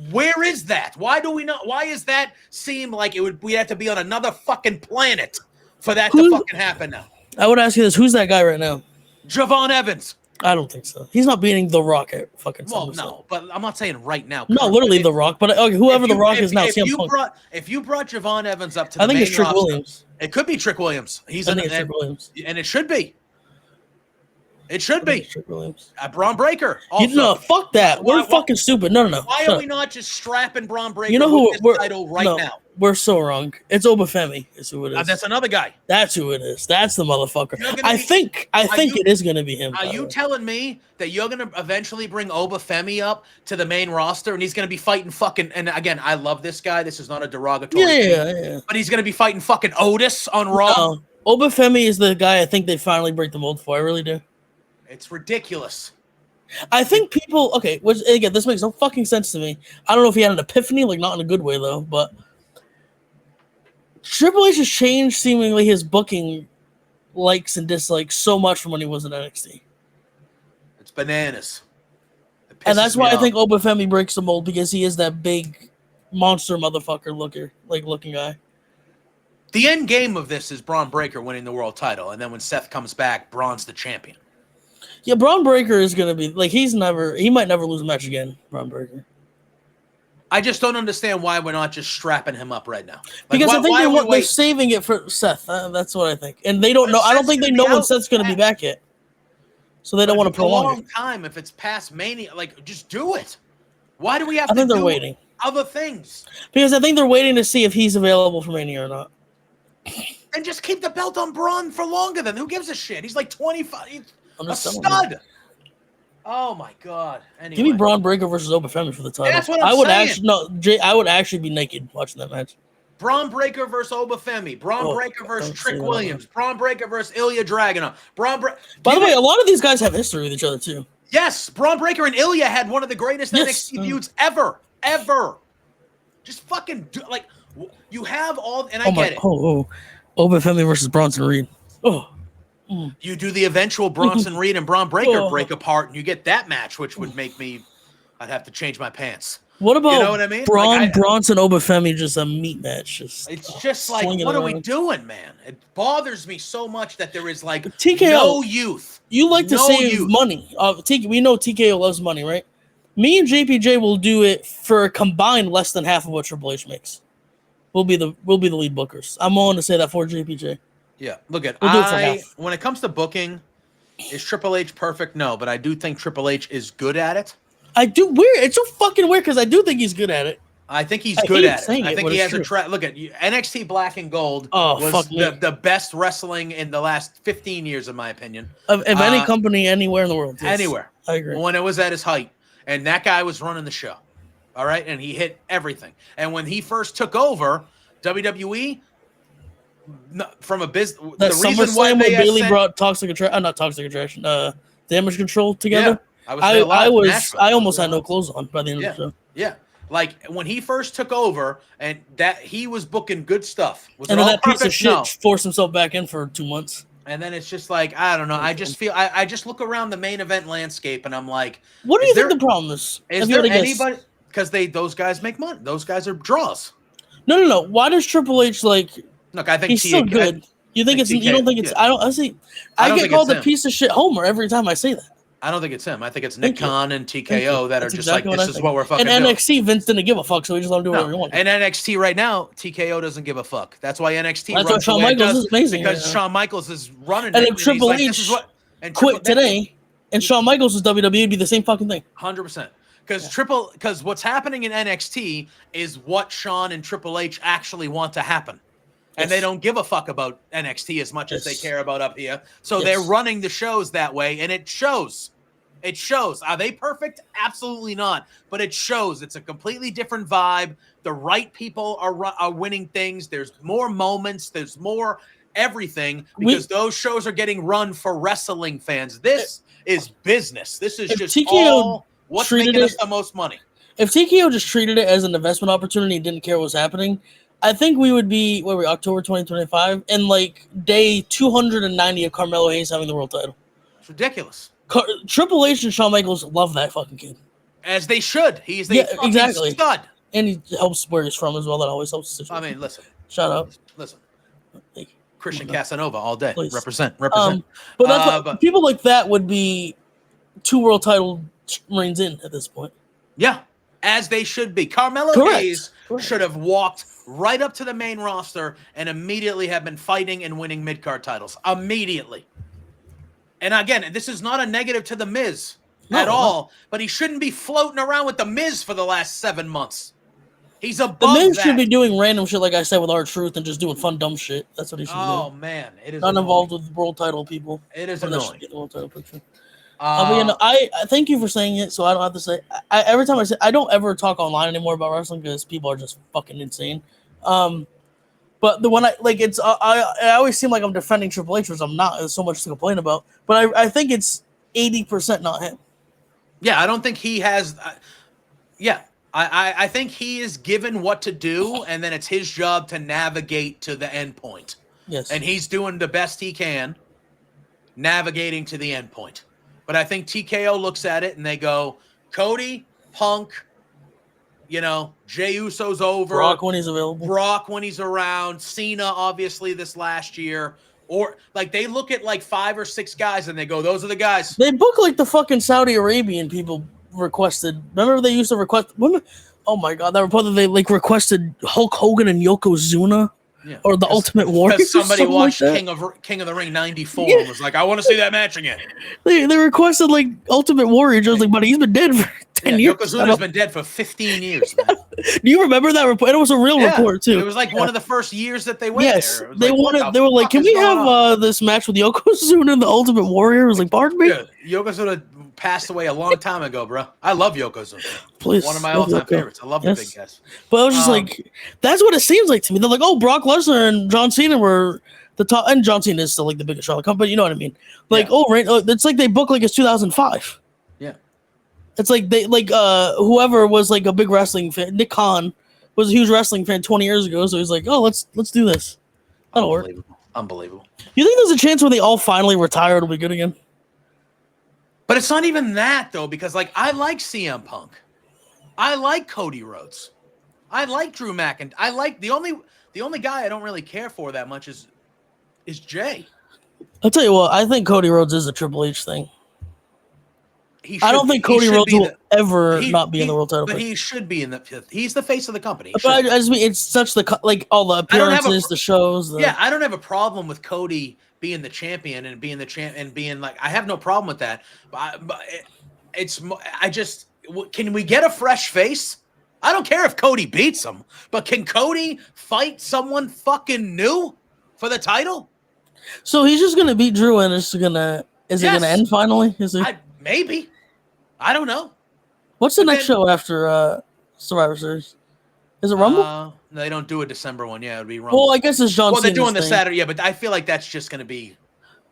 Speaker 1: Where is that? Why do we not? Why is that seem like we have to be on another fucking planet for that to fucking happen now?
Speaker 2: I would ask you this: who's that guy right now?
Speaker 1: Javon Evans.
Speaker 2: I don't think so. He's not beating The Rock at fucking
Speaker 1: Well,
Speaker 2: SummerSlam.
Speaker 1: no, but I'm not saying right now.
Speaker 2: No, literally The Rock. But okay, whoever The Rock is now,
Speaker 1: if you brought Javon Evans up to the
Speaker 2: I think
Speaker 1: main
Speaker 2: it's Trick
Speaker 1: roster,
Speaker 2: Williams.
Speaker 1: it could be Trick Williams.
Speaker 2: I think it's Trick Williams.
Speaker 1: And it should be. It should be.
Speaker 2: Trick Williams.
Speaker 1: Braun Breaker. Also.
Speaker 2: No, fuck that. We're fucking stupid. No.
Speaker 1: Why are we not just strapping Braun Breaker
Speaker 2: with
Speaker 1: this title now?
Speaker 2: We're so wrong. It's Obafemi is who it is.
Speaker 1: That's another guy.
Speaker 2: That's who it is. That's the motherfucker. I think it is going to be him.
Speaker 1: Are you telling me that you're going to eventually bring Obafemi up to the main roster and he's going to be fighting fucking, and again, I love this guy. This is not a derogatory
Speaker 2: yeah.
Speaker 1: But he's going to be fighting fucking Otis on Raw?
Speaker 2: No. Obafemi is the guy I think they finally break the mold for. I really do.
Speaker 1: It's ridiculous.
Speaker 2: I think people, okay, which again, this makes no fucking sense to me. I don't know if he had an epiphany, like not in a good way though, but Triple H has changed seemingly his booking likes and dislikes so much from when he was in NXT.
Speaker 1: It's bananas.
Speaker 2: And that's why I think Obafemi breaks the mold, because he is that big monster motherfucker looking guy.
Speaker 1: The end game of this is Braun Breaker winning the world title, and then when Seth comes back, Braun's the champion.
Speaker 2: Yeah, Braun Breaker is going to be, like, he might never lose a match again, Braun Breaker.
Speaker 1: I just don't understand why we're not just strapping him up right now.
Speaker 2: Because I think they're saving it for Seth. That's what I think. And they don't know. I don't think they know when Seth's going to be back yet. So they don't want to prolong it.
Speaker 1: It's a long time. If it's past Mania, like, just do it. Why do we have to
Speaker 2: do they're waiting.
Speaker 1: Other things?
Speaker 2: Because I think they're waiting to see if he's available for Mania or not.
Speaker 1: And just keep the belt on Braun for longer then. Who gives a shit? He's like 25. He's a stud. Oh my god. Anyway.
Speaker 2: Give me Braun Breaker versus Obafemi for the title.
Speaker 1: That's what I'm saying.
Speaker 2: I would actually be naked watching that match.
Speaker 1: Braun Breaker versus Obafemi. Braun Breaker versus Trick Williams. Braun Breaker versus Ilya Dragunov. By
Speaker 2: the way, a lot of these guys have history with each other too.
Speaker 1: Yes, Braun Breaker and Ilya had one of the greatest NXT feuds ever. Just fucking like, you have all, and I get it.
Speaker 2: Obafemi versus Bronson Reed.
Speaker 1: You do the eventual Bronson Reed and Braun Breaker break apart, and you get that match, which would make I'd have to change my pants.
Speaker 2: What about,
Speaker 1: you know what I mean?
Speaker 2: Bronson Obafemi, just a meat match?
Speaker 1: It's just like, what are we doing, man? It bothers me so much that there is like
Speaker 2: TKO,
Speaker 1: no youth.
Speaker 2: You like to save money. We know TKO loves money, right? Me and JPJ will do it for a combined less than half of what Triple H makes. We'll be the lead bookers. I'm willing to say that for JPJ.
Speaker 1: Yeah, look at
Speaker 2: we'll
Speaker 1: when it comes to booking, is Triple H perfect? No, but I do think Triple H is good at it.
Speaker 2: I do. It's so fucking weird because I do think he's good at it.
Speaker 1: I think he's good at it. I think he has a track. Look at NXT Black and Gold was the best wrestling in the last 15 years, in my opinion.
Speaker 2: Of any company anywhere in the world.
Speaker 1: Yes. Anywhere.
Speaker 2: I agree.
Speaker 1: When it was at his height. And that guy was running the show. All right? And he hit everything. And when he first took over WWE, from a business,
Speaker 2: the reason why Bailey brought Damage Control together.
Speaker 1: Yeah,
Speaker 2: I almost had no clothes on by the end of the show.
Speaker 1: Yeah. Like when he first took over, and that he was booking good stuff.
Speaker 2: And then that piece of shit forced himself back in for 2 months.
Speaker 1: And then it's just like, I don't know. I just feel I just look around the main event landscape and I'm like,
Speaker 2: what do you think the problem is?
Speaker 1: Is there anybody? Because those guys make money. Those guys are draws.
Speaker 2: No. Why does Triple H like?
Speaker 1: Look, I think
Speaker 2: he's still good. You think it's? You don't think it's? I get called a piece of shit Homer every time I say that.
Speaker 1: I don't think it's him. I think it's Nick Khan and TKO that are just like, this is what we're fucking
Speaker 2: doing.
Speaker 1: And
Speaker 2: NXT, Vince didn't give a fuck, so he just let him do whatever he wanted.
Speaker 1: And NXT right now, TKO doesn't give a fuck. That's why NXT
Speaker 2: runs. That's why Shawn Michaels is amazing.
Speaker 1: Because Shawn Michaels is running.
Speaker 2: And if Triple H quit today, and Shawn Michaels was WWE, it'd be the same fucking thing.
Speaker 1: 100%. Because what's happening in NXT is what Shawn and Triple H actually want to happen. And they don't give a fuck about NXT as much as they care about up here. So they're running the shows that way, and it shows. It shows. Are they perfect? Absolutely not. But it shows. It's a completely different vibe. The right people are winning things. There's more moments. There's more everything because those shows are getting run for wrestling fans. This is business. This is just all what's making us the most money.
Speaker 2: If TKO just treated it as an investment opportunity and didn't care what was happening, I think we would be, October 2025, and like day 290 of Carmelo Hayes having the world title.
Speaker 1: It's ridiculous.
Speaker 2: Triple H and Shawn Michaels love that fucking kid.
Speaker 1: As they should. He's a fucking stud.
Speaker 2: And he helps where he's from as well. That always helps the situation.
Speaker 1: I mean, listen.
Speaker 2: Shout out.
Speaker 1: Listen. Christian Casanova all day.
Speaker 2: Please.
Speaker 1: Represent.
Speaker 2: But that's people like that would be 2 world title reigns in at this point.
Speaker 1: Yeah. As they should be. Carmelo Hayes should have walked right up to the main roster and immediately have been fighting and winning mid-card titles. Immediately. And again, this is not a negative to The Miz at all, but he shouldn't be floating around with The Miz for the last 7 months. He's above
Speaker 2: The Miz
Speaker 1: that.
Speaker 2: should be doing random shit, like I said, with R-Truth and just doing fun, dumb shit. That's what he should do.
Speaker 1: Oh, man. It is
Speaker 2: not
Speaker 1: annoying.
Speaker 2: Involved with world title people.
Speaker 1: It is annoying.
Speaker 2: Get the world title picture. But I thank you for saying it, so I don't have to say. Every time I say, I don't ever talk online anymore about wrestling because people are just fucking insane. But the one I always seem like I'm defending Triple H, which I'm not. There's so much to complain about. But I think it's 80% not him.
Speaker 1: Yeah, I don't think he has. I think he is given what to do, and then it's his job to navigate to the end point.
Speaker 2: Yes,
Speaker 1: and he's doing the best he can, navigating to the end point. But I think TKO looks at it and they go, Cody, Punk, Jey Uso's over.
Speaker 2: Brock when he's available.
Speaker 1: Brock when he's around. Cena, obviously, this last year. Or, they look at, 5 or 6 guys and they go, those are the guys.
Speaker 2: They book, the fucking Saudi Arabian people requested. Remember they used to request women? Oh, my God. That report that they, requested Hulk Hogan and Yokozuna? Yeah, or the Ultimate Warrior.
Speaker 1: Because somebody watched King of the Ring 94 and was like, I want to see that match again.
Speaker 2: They requested Ultimate Warrior. I was like, buddy, he's been dead for 10 years.
Speaker 1: Yokozuna's been dead for 15 years, man.
Speaker 2: Do you remember that report? It was a real report too.
Speaker 1: It was one of the first years that they went there.
Speaker 2: They wanted. They were like, can we have this match with Yokozuna and the Ultimate Warrior? I was like, pardon me?
Speaker 1: Yeah, Yokozuna passed away a long time ago, bro. I love Yokozuna.
Speaker 2: Please,
Speaker 1: one of my all-time favorites. I love the big guys.
Speaker 2: But I was just that's what it seems like to me. They're like, oh, Brock Lesnar and John Cena were the top, and John Cena is still the biggest show on the company. You know what I mean? It's like they book it's 2005.
Speaker 1: Yeah,
Speaker 2: it's like they whoever was a big wrestling fan. Nick Khan was a huge wrestling fan 20 years ago, so he's like, oh, let's do this. That'll work.
Speaker 1: Unbelievable.
Speaker 2: You think there's a chance when they all finally retire, it'll be good again?
Speaker 1: But it's not even that, though, because, I like CM Punk. I like Cody Rhodes. I like Drew McIntyre. I like the only guy I don't really care for that much is Jay.
Speaker 2: I'll tell you what, I think Cody Rhodes is a Triple H thing. I don't think Cody Rhodes will ever not be in the world title.
Speaker 1: But he should be in the fifth. He's the face of the company.
Speaker 2: But I just mean, it's such all the appearances, the shows.
Speaker 1: I don't have a problem with Cody being the champion and being the champ and being I have no problem with that. But can we get a fresh face? I don't care if Cody beats him, but can Cody fight someone fucking new for the title?
Speaker 2: So he's just gonna beat Drew, and is it gonna end finally?
Speaker 1: Maybe. I don't know.
Speaker 2: What's the next show after Survivor Series? Is it Rumble?
Speaker 1: No, they don't do a December one. Yeah, it would be Rumble.
Speaker 2: Well, I guess it's John Cena's
Speaker 1: they're doing the
Speaker 2: thing.
Speaker 1: Saturday. Yeah, but I feel like that's just going to be.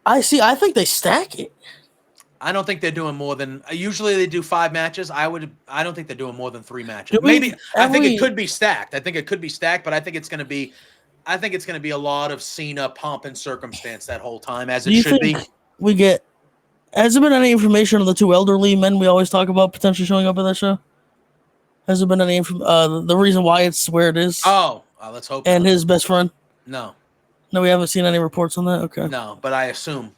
Speaker 2: I think they stack it.
Speaker 1: I don't think they're doing more than. Usually they do 5 matches. I don't think they're doing more than 3 matches. Maybe. I think it could be stacked. But I think it's going to be. I think it's going to be a lot of Cena pomp and circumstance that whole time, as it should be.
Speaker 2: We get. Has there been any information on the 2 elderly men we always talk about potentially showing up at that show? Has there been any the reason why it's where it is?
Speaker 1: Oh, let's hope.
Speaker 2: And his best friend?
Speaker 1: No,
Speaker 2: we haven't seen any reports on that. Okay.
Speaker 1: No, but I assume.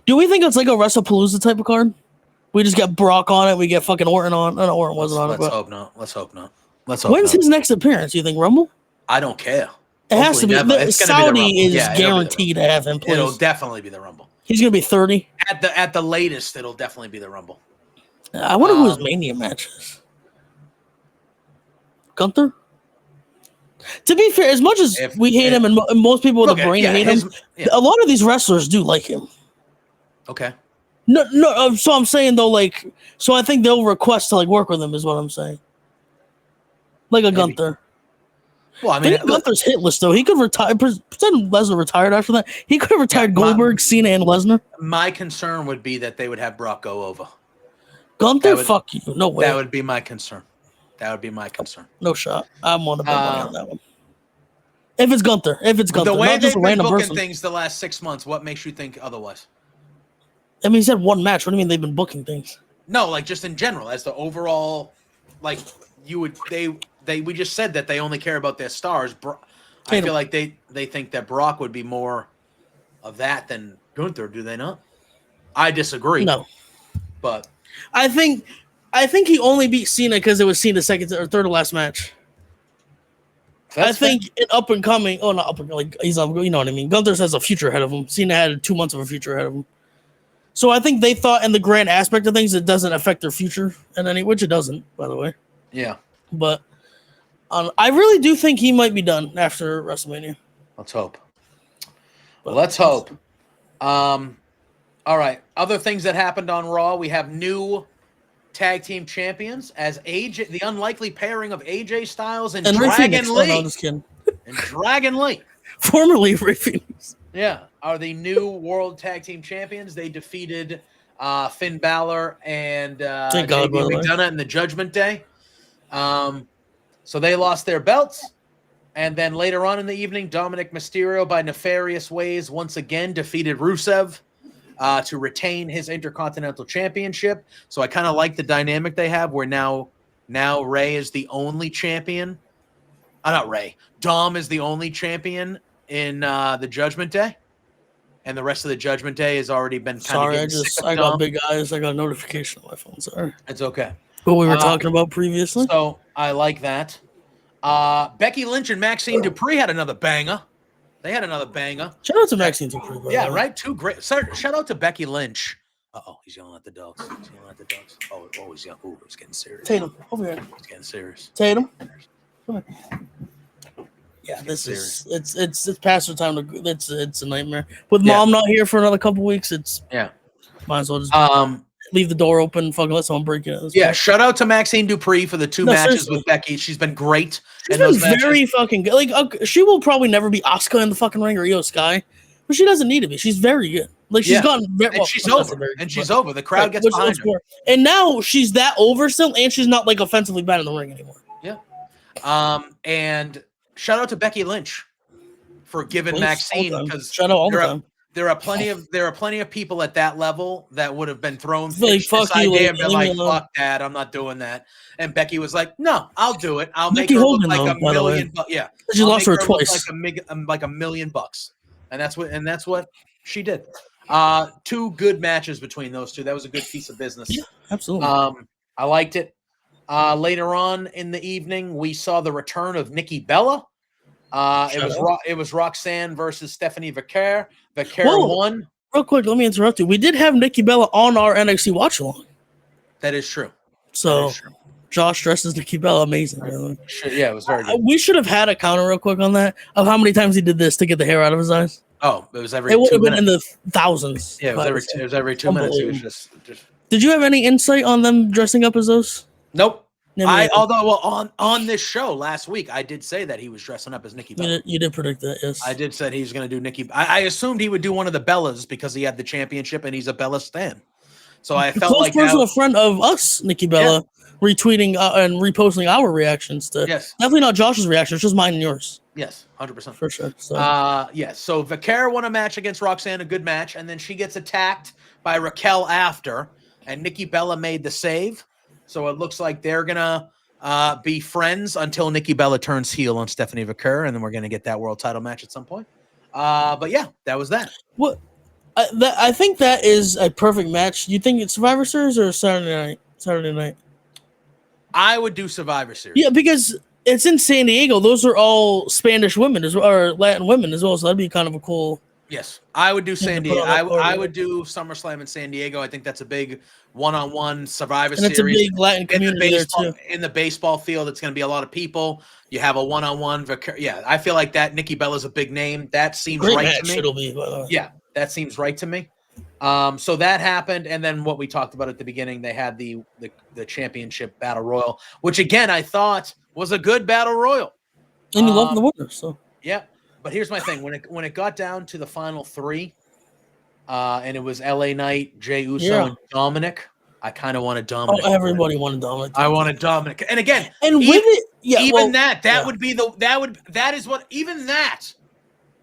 Speaker 2: Do we think it's like a WrestlePalooza type of card? We just get Brock on it. We get fucking Orton on. No, Orton wasn't on it.
Speaker 1: Let's hope not. Let's hope not.
Speaker 2: When's his next appearance? You think Rumble?
Speaker 1: I don't care.
Speaker 2: It has to be. Saudi is guaranteed to have him play.
Speaker 1: It'll definitely be the Rumble.
Speaker 2: He's gonna be 30.
Speaker 1: At the latest, it'll definitely be the Rumble.
Speaker 2: I wonder who his Mania match is. Gunther? To be fair, as much as we hate him and most people with a brain hate him, a lot of these wrestlers do like him.
Speaker 1: Okay.
Speaker 2: No. So I'm saying though, like, so I think they'll request to like work with him. Is what I'm saying. Like a
Speaker 1: Maybe.
Speaker 2: Gunther.
Speaker 1: Well, I mean,
Speaker 2: Gunther's hitless though. He could retire. Pretend Lesnar retired after that. He could have retired Goldberg, Cena, and Lesnar.
Speaker 1: my concern would be that they would have Brock go over.
Speaker 2: Gunther, fuck you. No way.
Speaker 1: That would be my concern.
Speaker 2: No shot. I'm on to bet money on that one. If it's Gunther,
Speaker 1: the way
Speaker 2: not just
Speaker 1: they've
Speaker 2: a
Speaker 1: been
Speaker 2: random
Speaker 1: booking
Speaker 2: person.
Speaker 1: things the last 6 months, what makes you think otherwise?
Speaker 2: I mean, he said one match. What do you mean they've been booking things?
Speaker 1: No, like just in general, as the overall, like we just said that they only care about their stars. I feel like they think that Brock would be more of that than Gunther. Do they not? I disagree.
Speaker 2: No,
Speaker 1: but
Speaker 2: I think he only beat Cena because it was Cena's second or third to last match. I think in up and coming. Oh, not up and like he's up. You know what I mean. Gunther has a future ahead of him. Cena had 2 months of a future ahead of him. So I think they thought in the grand aspect of things, it doesn't affect their future in any, which it doesn't, by the way.
Speaker 1: Yeah.
Speaker 2: But I really do think he might be done after WrestleMania.
Speaker 1: Let's hope. Let's hope. All right. Other things that happened on Raw, we have new tag team champions as AJ, the unlikely pairing of AJ Styles and Dragon Lee.
Speaker 2: No, just kidding.
Speaker 1: And Dragon Lee.
Speaker 2: Formerly Ray Phoenix.
Speaker 1: Yeah, are the new World Tag Team Champions. They defeated Finn Balor and JD McDonough in the Judgment Day. So they lost their belts. And then later on in the evening, Dominic Mysterio, by nefarious ways, once again defeated Rusev to retain his Intercontinental Championship. So I kind of like the dynamic they have where now Ray is the only champion. Not Ray. Dom is the only champion in the Judgment Day, and the rest of the Judgment Day has already been kind of
Speaker 2: I got big eyes. I got a notification on my phone. Sorry.
Speaker 1: It's okay.
Speaker 2: What we were talking about previously.
Speaker 1: So I like that. Becky Lynch and Maxine Dupree had another banger. They had another banger.
Speaker 2: Shout out to Maxine Dupree.
Speaker 1: Yeah, right? Two great. Shout out to Becky Lynch. He's yelling at the dogs. Oh, he's yelling. Oh, it's getting serious.
Speaker 2: Tatum, over here.
Speaker 1: It's getting serious.
Speaker 2: Tatum. Come here. Yeah, this is it's past the time to. It's a nightmare. With mom not here for another couple weeks, might as well just leave the door open. Fucking let someone break it.
Speaker 1: Yeah, shout out to Maxine Dupree for the two matches with Becky. She's been great.
Speaker 2: She's been very fucking good. Like she will probably never be Asuka in the fucking ring or Io Sky, but she doesn't need to be. She's very good. Like she's gotten very,
Speaker 1: and she's over. She's over. The crowd gets behind her.
Speaker 2: And now she's that over still, and she's not like offensively bad in the ring anymore.
Speaker 1: Yeah. And shout out to Becky Lynch for giving Maxine, because there are plenty of people at that level that would have been thrown this idea and been like, fuck that, I'm not doing that. And Becky was like, no, I'll do it. I'll make her look like $1 million. Yeah.
Speaker 2: She lost her twice.
Speaker 1: Like $1 million. And that's what she did. Two good matches between those two. That was a good piece of business.
Speaker 2: Yeah, absolutely.
Speaker 1: I liked it. Later on in the evening, we saw the return of Nikki Bella. It was Roxanne versus Stephanie Vaquer. Vaquer won.
Speaker 2: Real quick, let me interrupt you. We did have Nikki Bella on our NXT watch along.
Speaker 1: That is true.
Speaker 2: So Josh dresses Nikki Bella amazing.
Speaker 1: Yeah, it was very good.
Speaker 2: We should have had a counter real quick on that of how many times he did this to get the hair out of his eyes.
Speaker 1: Oh, it was every.
Speaker 2: It would have been in the thousands.
Speaker 1: Yeah, it was every 2 minutes. It was just.
Speaker 2: Did you have any insight on them dressing up as those?
Speaker 1: Nope. On this show last week, I did say that he was dressing up as Nikki Bella.
Speaker 2: You did predict that, yes.
Speaker 1: I did say he was going to do Nikki. I assumed he would do one of the Bellas because he had the championship and he's a Bella stan. So I felt like
Speaker 2: personal friend of us, Nikki Bella, retweeting and reposting our reactions to.
Speaker 1: Yes.
Speaker 2: Definitely not Josh's reactions, just mine and yours.
Speaker 1: Yes, 100%.
Speaker 2: For sure.
Speaker 1: So. So Vaquer won a match against Roxanne, a good match, and then she gets attacked by Raquel after, and Nikki Bella made the save. So it looks like they're going to be friends until Nikki Bella turns heel on Stephanie Vaquer, and then we're going to get that world title match at some point. But yeah, that was that.
Speaker 2: What? I think that is a perfect match. You think it's Survivor Series or Saturday night?
Speaker 1: I would do Survivor Series.
Speaker 2: Yeah, because it's in San Diego. Those are all Spanish women or Latin women as well, so that'd be kind of a cool.
Speaker 1: Yes, I would do San Diego. I would do SummerSlam in San Diego. I think that's a big one-on-one Survivor Series.
Speaker 2: It's a big Latin community there too.
Speaker 1: In the baseball field, it's going to be a lot of people. You have a one-on-one. Yeah, I feel like that Nikki Bella's a big name. That seems right to me.
Speaker 2: It'll be,
Speaker 1: yeah, that seems right to me. So that happened, and then what we talked about at the beginning, they had the championship battle royal, which again I thought was a good battle royal.
Speaker 2: And you love the winner, so
Speaker 1: yeah. But here's my thing: when it got down to the final three, and it was LA Knight, Jey Uso, and Dominic, I kind of wanted Dominic.
Speaker 2: Oh, everybody wanted Dominic.
Speaker 1: I wanted Dominic, and again,
Speaker 2: and
Speaker 1: even,
Speaker 2: with it,
Speaker 1: even that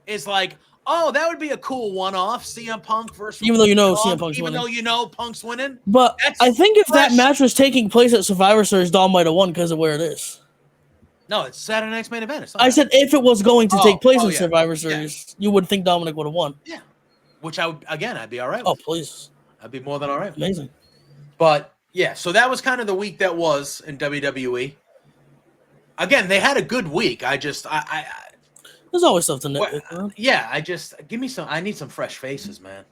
Speaker 1: is like. Oh, that would be a cool one-off. CM Punk versus
Speaker 2: even though
Speaker 1: CM
Speaker 2: Punk's winning.
Speaker 1: Even though Punk's winning.
Speaker 2: But I think if that match was taking place at Survivor Series, Dom might have won because of where it is.
Speaker 1: No, it's Saturday Night's Main Event.
Speaker 2: I said if it was going to take place in Survivor Series, you would think Dominic would have won.
Speaker 1: Yeah. Which I'd be all right with.
Speaker 2: Oh, please.
Speaker 1: I'd be more than all right with.
Speaker 2: Amazing.
Speaker 1: But, yeah, so that was kind of the week that was in WWE. Again, they had a good week.
Speaker 2: There's always stuff to nitpick.
Speaker 1: Yeah, I need some fresh faces, man.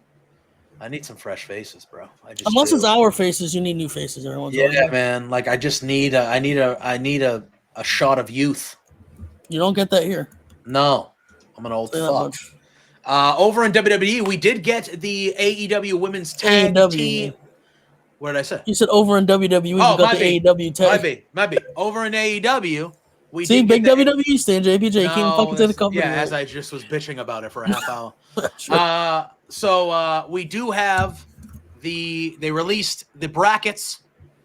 Speaker 1: I need some fresh faces, bro.
Speaker 2: Unless it's our faces, you need new faces every once in a while.
Speaker 1: Yeah, man. Like I just need a shot of youth.
Speaker 2: You don't get that here.
Speaker 1: No. I'm an old fuck. Over in WWE, we did get the AEW women's tag team. What did I say?
Speaker 2: You said over in WWE, you got the AEW tag.
Speaker 1: Might be. Over in AEW, we
Speaker 2: see big WWE stand JPJ came fucking to the company.
Speaker 1: Yeah, as I just was bitching about it for a half hour. So we do have they released the brackets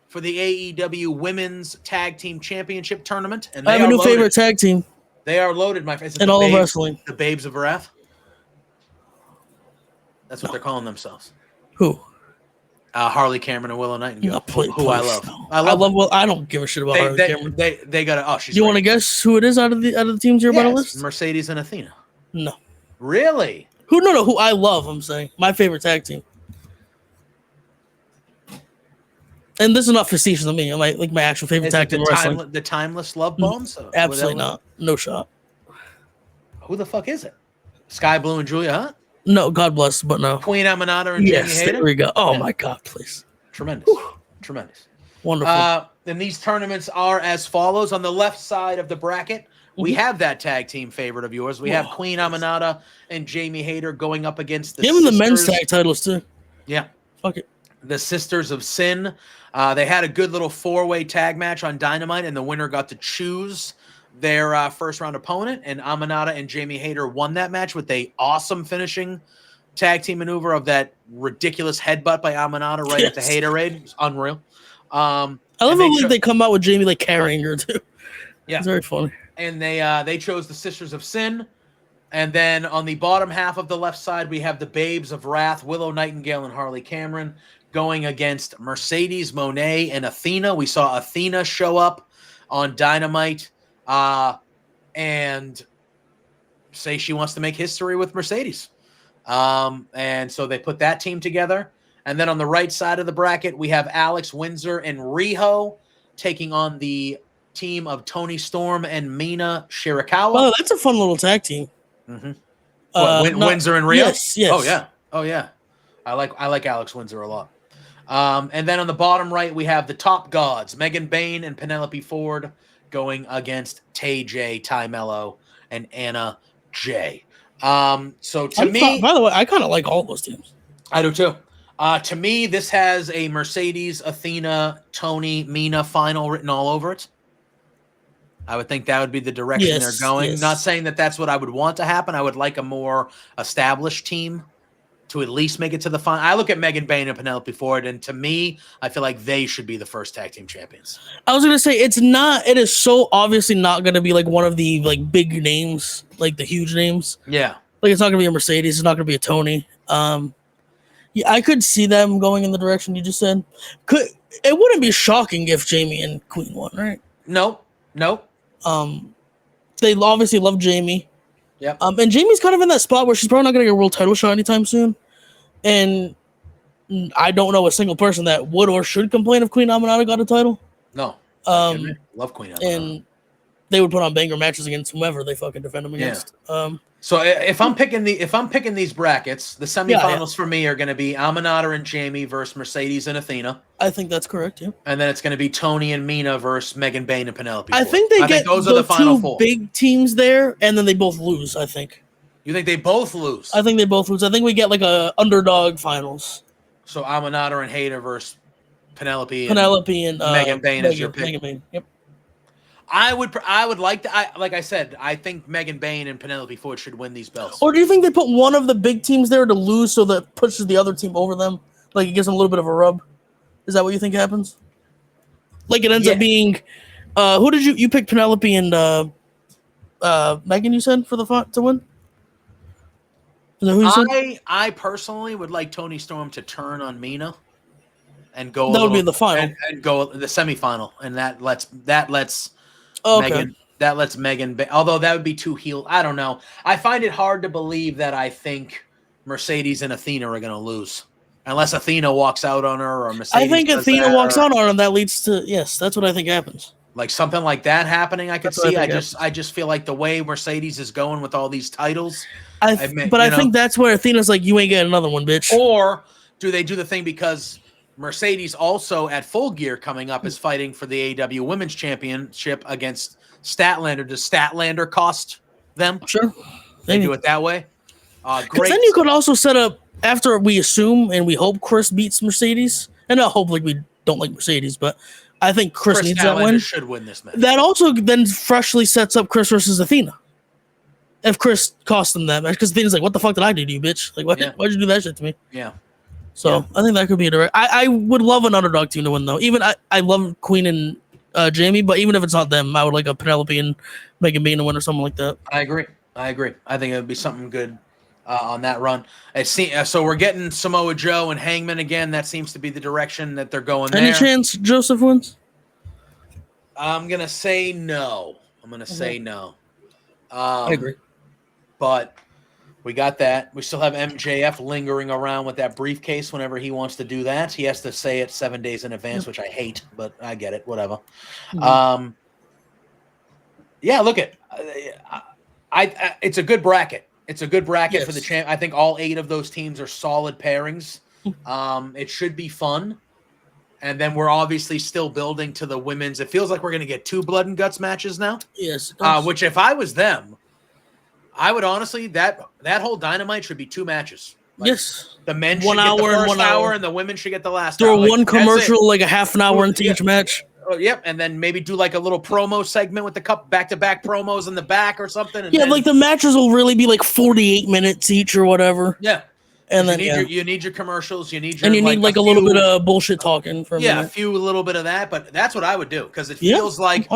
Speaker 1: for the AEW Women's Tag Team Championship Tournament, and
Speaker 2: I have a new favorite tag team.
Speaker 1: They are loaded, my friends.
Speaker 2: In all of wrestling,
Speaker 1: the Babes of Wrath. That's what they're calling themselves.
Speaker 2: Who?
Speaker 1: Harley Cameron and Willow Nightingale, who I love.
Speaker 2: I love. Well, I don't give a shit about Harley Cameron.
Speaker 1: They got to. Oh, she's.
Speaker 2: Do you want to guess who it is out of the teams you're about to list?
Speaker 1: Mercedes and Athena.
Speaker 2: No.
Speaker 1: Really?
Speaker 2: Who? No. Who I love? I'm saying my favorite tag team. And this is not facetious of me. My actual favorite tag team wrestling.
Speaker 1: The Timeless Love Bombs?
Speaker 2: Absolutely not. No shot.
Speaker 1: Who the fuck is it? Sky Blue and Julia Hunt?
Speaker 2: No, God bless, but no.
Speaker 1: Queen Aminata and Jamie Hayter?
Speaker 2: There we go. Oh, my God, please.
Speaker 1: Tremendous. Tremendous.
Speaker 2: Wonderful.
Speaker 1: And these tournaments are as follows. On the left side of the bracket, we have that tag team favorite of yours. We have Queen Aminata and Jamie Hayter going up against the
Speaker 2: Give them the men's tag titles, too.
Speaker 1: Yeah.
Speaker 2: Fuck it.
Speaker 1: The Sisters of Sin. They had a good little four-way tag match on Dynamite, and the winner got to choose their first-round opponent, and Aminata and Jamie Hayter won that match with a awesome finishing tag team maneuver of that ridiculous headbutt by Aminata right at the Haterade. It was unreal. I
Speaker 2: love how they come out with Jamie carrying her, too. Yeah. It's very funny.
Speaker 1: And they chose the Sisters of Sin. And then on the bottom half of the left side, we have the Babes of Wrath, Willow Nightingale and Harley Cameron, going against Mercedes Moné and Athena. We saw Athena show up on Dynamite and say she wants to make history with Mercedes. And so they put that team together. And then on the right side of the bracket, we have Alex Windsor and Riho taking on the team of Toni Storm and Mina Shirakawa.
Speaker 2: Oh, that's a fun little tag team.
Speaker 1: Mm-hmm. Windsor and Riho?
Speaker 2: Yes.
Speaker 1: Oh, yeah. I like Alex Windsor a lot. And then on the bottom right, we have the Top Gods, Megan Bain and Penelope Ford, going against Tay J, Ty Mello, and Anna J. So to me,
Speaker 2: by the way, I kind of like all those teams.
Speaker 1: I do too. To me, this has a Mercedes, Athena, Tony, Mina final written all over it. I would think that would be the direction they're going. Not saying that that's what I would want to happen. I would like a more established team to at least make it to the final. I look at Megan Bain and Penelope Ford, and to me, I feel like they should be the first tag team champions.
Speaker 2: I was going to say, it is so obviously not going to be one of the big names, the huge names.
Speaker 1: Yeah.
Speaker 2: It's not going to be a Mercedes. It's not going to be a Tony. Yeah, I could see them going in the direction you just said. It wouldn't be shocking if Jamie and Queen won, right?
Speaker 1: Nope.
Speaker 2: They obviously love Jamie.
Speaker 1: Yep.
Speaker 2: And Jamie's kind of in that spot where she's probably not going to get a world title shot anytime soon. And I don't know a single person that would or should complain if Queen Aminata got a title.
Speaker 1: No. Love Queen Aminata.
Speaker 2: And they would put on banger matches against whomever they fucking defend them against.
Speaker 1: So if I'm picking these brackets, the semifinals for me are going to be Aminata and Jamie versus Mercedes and Athena.
Speaker 2: I think that's correct, yeah.
Speaker 1: And then it's going to be Tony and Mina versus Megan Bain and Penelope.
Speaker 2: I think they get those are the final four big teams there, and then they both lose, I think.
Speaker 1: You think they both lose?
Speaker 2: I think they both lose. I think we get like a underdog finals.
Speaker 1: So Amanada and Hayter versus Penelope and
Speaker 2: And
Speaker 1: Megan Bayne is your pick.
Speaker 2: Megan Bayne. Yep.
Speaker 1: I would like to. Like I said, I think Megan Bayne and Penelope Ford should win these belts.
Speaker 2: Or do you think they put one of the big teams there to lose, so that pushes the other team over them? Like it gives them a little bit of a rub. Is that what you think happens? Like it ends up being, who did you pick? Penelope and Megan. You said for the fight to win. Is that who you said?
Speaker 1: I personally would like Toni Storm to turn on Mina and go.
Speaker 2: That would be the final
Speaker 1: and go the semifinal, and that lets Megan. That lets Megan. Although that would be too heel. I don't know. I find it hard to believe that I think Mercedes and Athena are going to lose. Unless Athena walks out on her or Mercedes.
Speaker 2: I think Athena walks out on her, and that leads to that's what I think happens.
Speaker 1: Like something like that happening, I could see. I just feel like the way Mercedes is going with all these titles.
Speaker 2: I think that's where Athena's like, you ain't getting another one, bitch.
Speaker 1: Or do they do the thing because Mercedes also at Full Gear coming up is fighting for the AEW Women's Championship against Statlander? Does Statlander cost them?
Speaker 2: Sure,
Speaker 1: they do it that way. Great.
Speaker 2: Then you could also set up. After we assume and we hope Chris beats Mercedes, and not hope like we don't like Mercedes, but I think Chris needs that win.
Speaker 1: Should win this match.
Speaker 2: That also then freshly sets up Chris versus Athena. If Chris cost them that match, because Athena's like, "What the fuck did I do to you, bitch? Like, why'd you do that shit to me?"
Speaker 1: Yeah.
Speaker 2: So I think that could be a direct. I would love an underdog team to win though. Even I love Queen and Jamie, but even if it's not them, I would like a Penelope and Megan Bayne to win or something like that.
Speaker 1: I agree. I think it would be something good. On that run, so we're getting Samoa Joe and Hangman again. That seems to be the direction that they're going.
Speaker 2: Any chance Joseph wins?
Speaker 1: I'm gonna say no.
Speaker 2: I agree,
Speaker 1: but we got that. We still have MJF lingering around with that briefcase. Whenever he wants to do that, he has to say it 7 days in advance, which I hate, but I get it. Whatever. Mm-hmm. Look at. It's a good bracket. It's a good bracket for the champ. I think all 8 of those teams are solid pairings. It should be fun. And then we're obviously still building to the women's. It feels like we're going to get 2 blood and guts matches now.
Speaker 2: Yes.
Speaker 1: Which if I was them, I would honestly, that whole Dynamite should be 2 matches. Like,
Speaker 2: yes.
Speaker 1: The men should get the first hour and the women should get the last hour.
Speaker 2: Throw one commercial, like a half an hour into each match.
Speaker 1: Yep, and then maybe do like a little promo segment with the back-to-back promos in the back or something. And
Speaker 2: like the matches will really be like 48 minutes each or whatever.
Speaker 1: Yeah,
Speaker 2: and then
Speaker 1: you need your commercials. You need a
Speaker 2: little bit of bullshit talking for a minute.
Speaker 1: a little bit of that. But that's what I would do because it feels like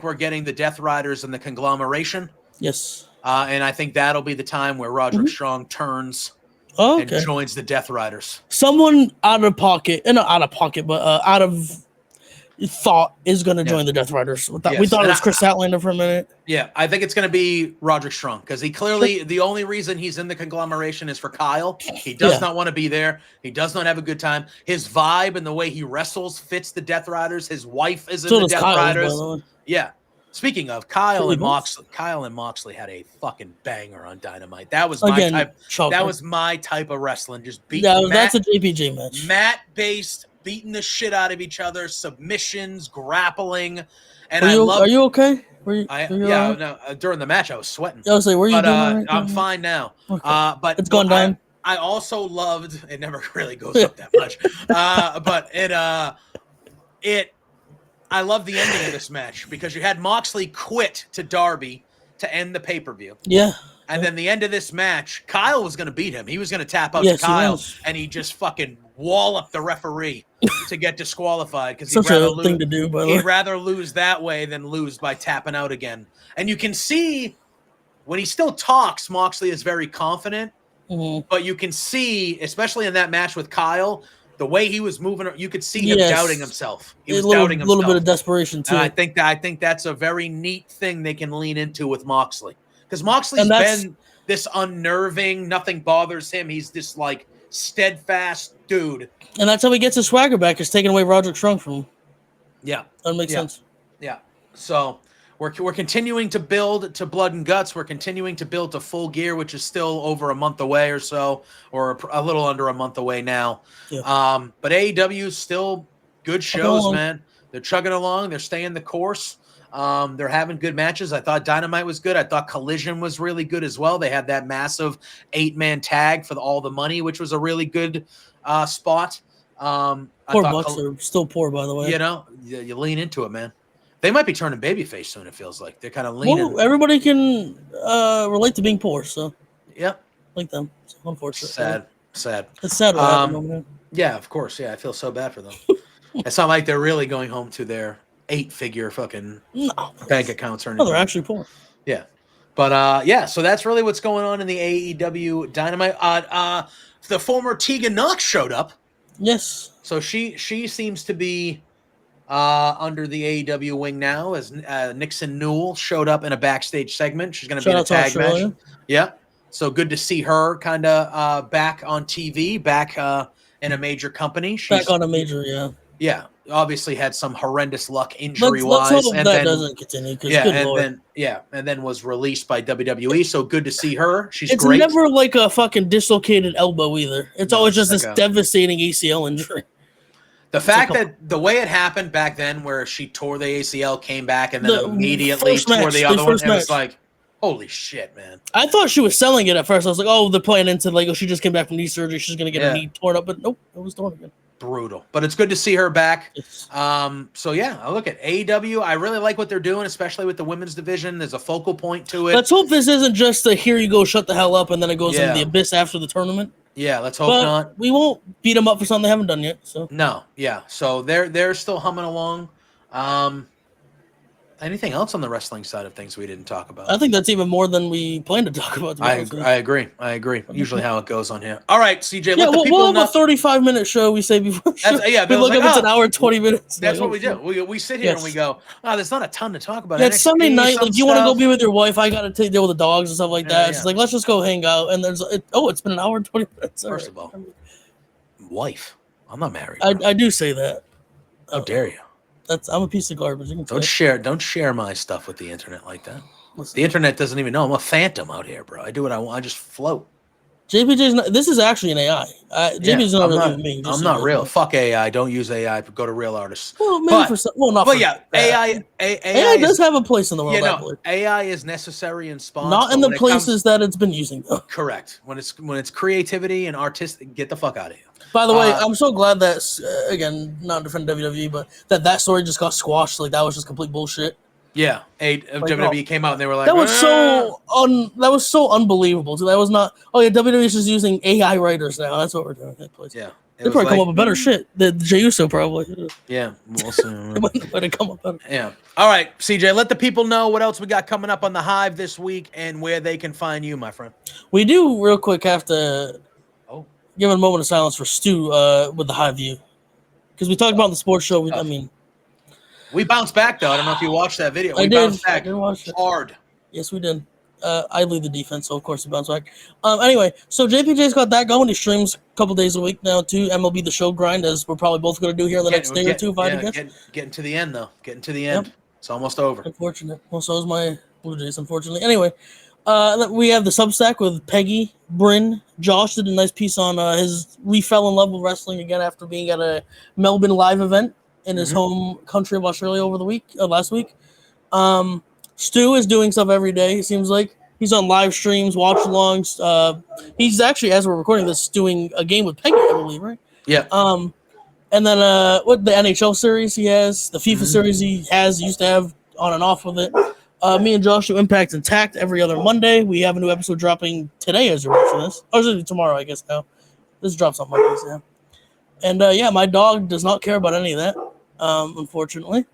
Speaker 1: we're getting the Death Riders and the conglomeration.
Speaker 2: Yes,
Speaker 1: and I think that'll be the time where Roderick Strong turns. And joins the Death Riders.
Speaker 2: Someone out of pocket, but out of thought is going to join the Death Riders. We thought it was Chris Statlander for a minute.
Speaker 1: Yeah, I think it's going to be Roderick Strong because he clearly the only reason he's in the conglomeration is for Kyle. He does not want to be there. He does not have a good time. His vibe and the way he wrestles fits the Death Riders. His wife is in the Death Riders. Yeah. Speaking of Kyle and Moxley had a fucking banger on Dynamite. That was my type. That was my type of wrestling. Just beat.
Speaker 2: That's a JPJ match.
Speaker 1: Mat-based. Beating the shit out of each other, submissions, grappling, and
Speaker 2: Are you okay?
Speaker 1: During the match I was sweating.
Speaker 2: I was like, were you doing?
Speaker 1: I'm fine now.
Speaker 2: Okay.
Speaker 1: But
Speaker 2: it's gone down.
Speaker 1: I also loved. It never really goes up that much. But I love the ending of this match because you had Moxley quit to Darby to end the pay-per-view.
Speaker 2: Yeah.
Speaker 1: And then the end of this match, Kyle was going to beat him. He was going to tap out to Kyle, and he just fucking walloped the referee to get disqualified because he'd rather lose that way than lose by tapping out again. And you can see when he still talks, Moxley is very confident, but you can see, especially in that match with Kyle, the way he was moving, you could see him doubting himself. He was doubting himself.
Speaker 2: A little bit of desperation too.
Speaker 1: And I think that's a very neat thing they can lean into with Moxley. Because Moxley's been this unnerving, nothing bothers him. He's this like steadfast dude.
Speaker 2: And that's how he gets his swagger back, is taking away Roderick Strong from him.
Speaker 1: Yeah.
Speaker 2: That makes sense.
Speaker 1: Yeah. So we're continuing to build to Blood and Guts. We're continuing to build to Full Gear, which is still over a month away or so, or a little under a month away now. Yeah. But AEW is still good shows, man. They're chugging along. They're staying the course. They're having good matches. I thought Dynamite was good. I thought Collision was really good as well. They had that massive 8-man tag for all the money, which was a really good spot. I
Speaker 2: Poor
Speaker 1: thought
Speaker 2: Bucks are still poor, by the way.
Speaker 1: you lean into it, man. They might be turning babyface soon. It feels like they're kind of leaning.
Speaker 2: Well, everybody can relate to being poor, so
Speaker 1: Yep.
Speaker 2: like them. So unfortunate.
Speaker 1: Sad.
Speaker 2: It's sad what happened over there.
Speaker 1: Yeah, of course. Yeah, I feel so bad for them. It's not like they're really going home to their 8-figure fucking bank accounts or anything.
Speaker 2: No, they're actually poor.
Speaker 1: Yeah. But yeah, so that's really what's going on in the AEW Dynamite. The former Tegan Knox showed up.
Speaker 2: Yes.
Speaker 1: So she seems to be under the AEW wing now, as Nixon Newell showed up in a backstage segment. She's going to be in a tag match. Yeah. So good to see her kind of back on TV, back in a major company. She's
Speaker 2: back on a major, yeah.
Speaker 1: Yeah, obviously had some horrendous luck injury-wise.
Speaker 2: Let's hope that doesn't continue.
Speaker 1: And then was released by WWE. So good to see her. She's
Speaker 2: it's
Speaker 1: great.
Speaker 2: It's never like a fucking dislocated elbow either. It's always just this devastating ACL injury.
Speaker 1: The fact that the way it happened back then, where she tore the ACL, came back, and then immediately tore the other one, it was like, holy shit, man.
Speaker 2: I thought she was selling it at first. I was like, oh, they're playing into like, oh, she just came back from knee surgery. She's going to get her knee torn up. But nope, it was torn again.
Speaker 1: Brutal. But it's good to see her back. So, yeah, I look at AEW. I really like what they're doing, especially with the women's division. There's a focal point to it.
Speaker 2: Let's hope this isn't just a here you go, shut the hell up, and then it goes into the abyss after the tournament.
Speaker 1: Yeah, let's hope not.
Speaker 2: We won't beat them up for something they haven't done yet. So
Speaker 1: no, yeah. So they're still humming along. Anything else on the wrestling side of things we didn't talk about?
Speaker 2: I think that's even more than we planned to talk about.
Speaker 1: I agree. Usually how it goes on here. All right, CJ.
Speaker 2: Yeah, we'll have a 35-minute show. We say before. We look up. It's an hour and 20 minutes.
Speaker 1: That's what we do. We sit here and we go, oh, there's not a ton to talk about.
Speaker 2: Yeah, it's Sunday night. Like you want to go be with your wife. I got to deal with the dogs and stuff like that. It's like let's just go hang out. And it's been an hour and 20 minutes.
Speaker 1: First of all, wife. I'm not married.
Speaker 2: I do say that.
Speaker 1: How dare you?
Speaker 2: I'm a piece of garbage.
Speaker 1: Don't share my stuff with the internet like that.
Speaker 2: Listen.
Speaker 1: The internet doesn't even know I'm a phantom out here, bro. I do what I want. I just float.
Speaker 2: JPJ's not. This is actually an AI. JPJ's not really me.
Speaker 1: I'm not real. Fuck AI. Don't use AI. Go to real artists.
Speaker 2: Well, maybe for some. Well, not. But yeah, AI does have a place in the world.
Speaker 1: AI is necessary and spawned.
Speaker 2: Not in the places that it's been using. Though.
Speaker 1: Correct. When it's creativity and artistic, get the fuck out of here.
Speaker 2: By the way, I'm so glad that again, not defending WWE, but that story just got squashed. Like that was just complete bullshit.
Speaker 1: Yeah, WWE came out and they were like,
Speaker 2: that was so unbelievable. So that was not. Oh yeah, WWE is just using AI writers now. That's what we're doing.
Speaker 1: Yeah,
Speaker 2: they probably come up with better shit. The Jey Uso probably.
Speaker 1: Yeah, we'll see.
Speaker 2: Let it come up better.
Speaker 1: Yeah. All right, CJ, let the people know what else we got coming up on the Hive this week and where they can find you, my friend.
Speaker 2: We do real quick have to. Give a moment of silence for Stu with the High View. Because we talked about the sports show.
Speaker 1: We bounced back, though. I don't know if you watched that video.
Speaker 2: I
Speaker 1: bounced
Speaker 2: back hard. Yes, we did. I lead the defense, so of course we bounced back. Anyway, so JPJ's got that going. He streams a couple days a week now, too. MLB The Show grind, as we're probably both going to do here in the next day or two.
Speaker 1: Getting to the end, though. Getting to the end. Yep. It's almost over.
Speaker 2: Unfortunate. Well, so is my Blue Jays, unfortunately. Anyway. We have the Substack with Peggy, Bryn, Josh did a nice piece on his fell in love with wrestling again after being at a Melbourne live event in his home country of Australia last week. Stu is doing stuff every day. It seems like he's on live streams, watch alongs. He's actually, as we're recording this, doing a game with Peggy, I believe, right?
Speaker 1: Yeah.
Speaker 2: And then what the NHL series he has, the FIFA series he used to have on and off with it. Me and Josh do Impact Intact every other Monday. We have a new episode dropping today as you're watching this. Or is it tomorrow, I guess now. This drops on Mondays, yeah. And my dog does not care about any of that, unfortunately.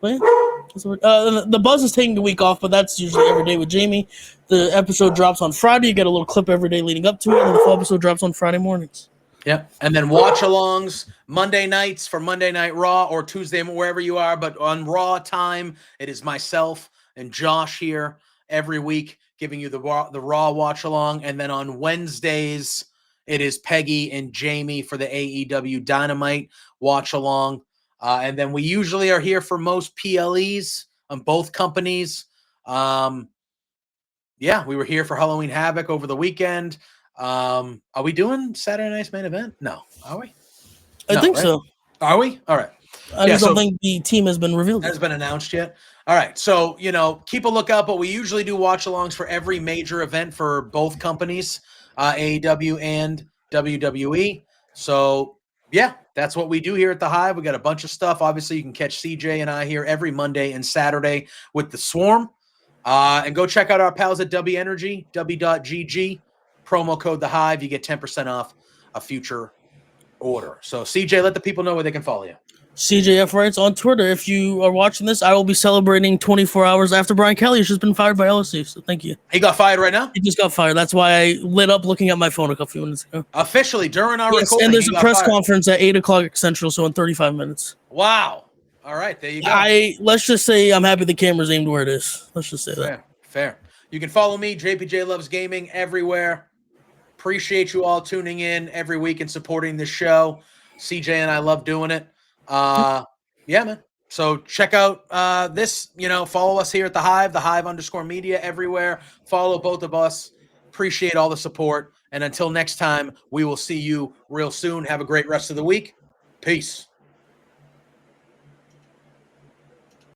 Speaker 2: But yeah, the Buzz is taking a week off, but that's usually every day with Jamie. The episode drops on Friday. You get a little clip every day leading up to it, and the full episode drops on Friday mornings.
Speaker 1: Yeah, and then watch-alongs Monday nights for Monday Night Raw or Tuesday, wherever you are. But on Raw time, it is myself and Josh here every week giving you the Raw watch-along. And then on Wednesdays, it is Peggy and Jamie for the AEW Dynamite watch-along. And then we usually are here for most PLEs on both companies. We were here for Halloween Havoc over the weekend. Are we doing Saturday Night's Main Event? No. Are we?
Speaker 2: I think so.
Speaker 1: Are we? All right.
Speaker 2: I just don't think the team has been revealed.
Speaker 1: Has been announced yet. All right. So, keep a lookout, but we usually do watch alongs for every major event for both companies, AEW and WWE. So, yeah, that's what we do here at the Hive. We got a bunch of stuff. Obviously, you can catch CJ and I here every Monday and Saturday with the Swarm. And go check out our pals at W Energy, w.gg, promo code the Hive. You get 10% off a future order. So, CJ, let the people know where they can follow you.
Speaker 2: CJF Wrights on Twitter. If you are watching this, I will be celebrating 24 hours after Brian Kelly has just been fired by LSU. So thank you.
Speaker 1: He got fired right now?
Speaker 2: He just got fired. That's why I lit up looking at my phone a few minutes ago.
Speaker 1: Officially, during our recording,
Speaker 2: and there's a press conference at 8 o'clock Central, so in 35 minutes.
Speaker 1: Wow. All right, there you go.
Speaker 2: Let's just say I'm happy the camera's aimed where it is. Let's just say that.
Speaker 1: Fair. You can follow me, JPJ Loves Gaming, everywhere. Appreciate you all tuning in every week and supporting this show. CJ and I love doing it. Yeah, man. So check out this, follow us here at the Hive _media everywhere. Follow both of us. Appreciate all the support. And until next time, we will see you real soon. Have a great rest of the week. Peace.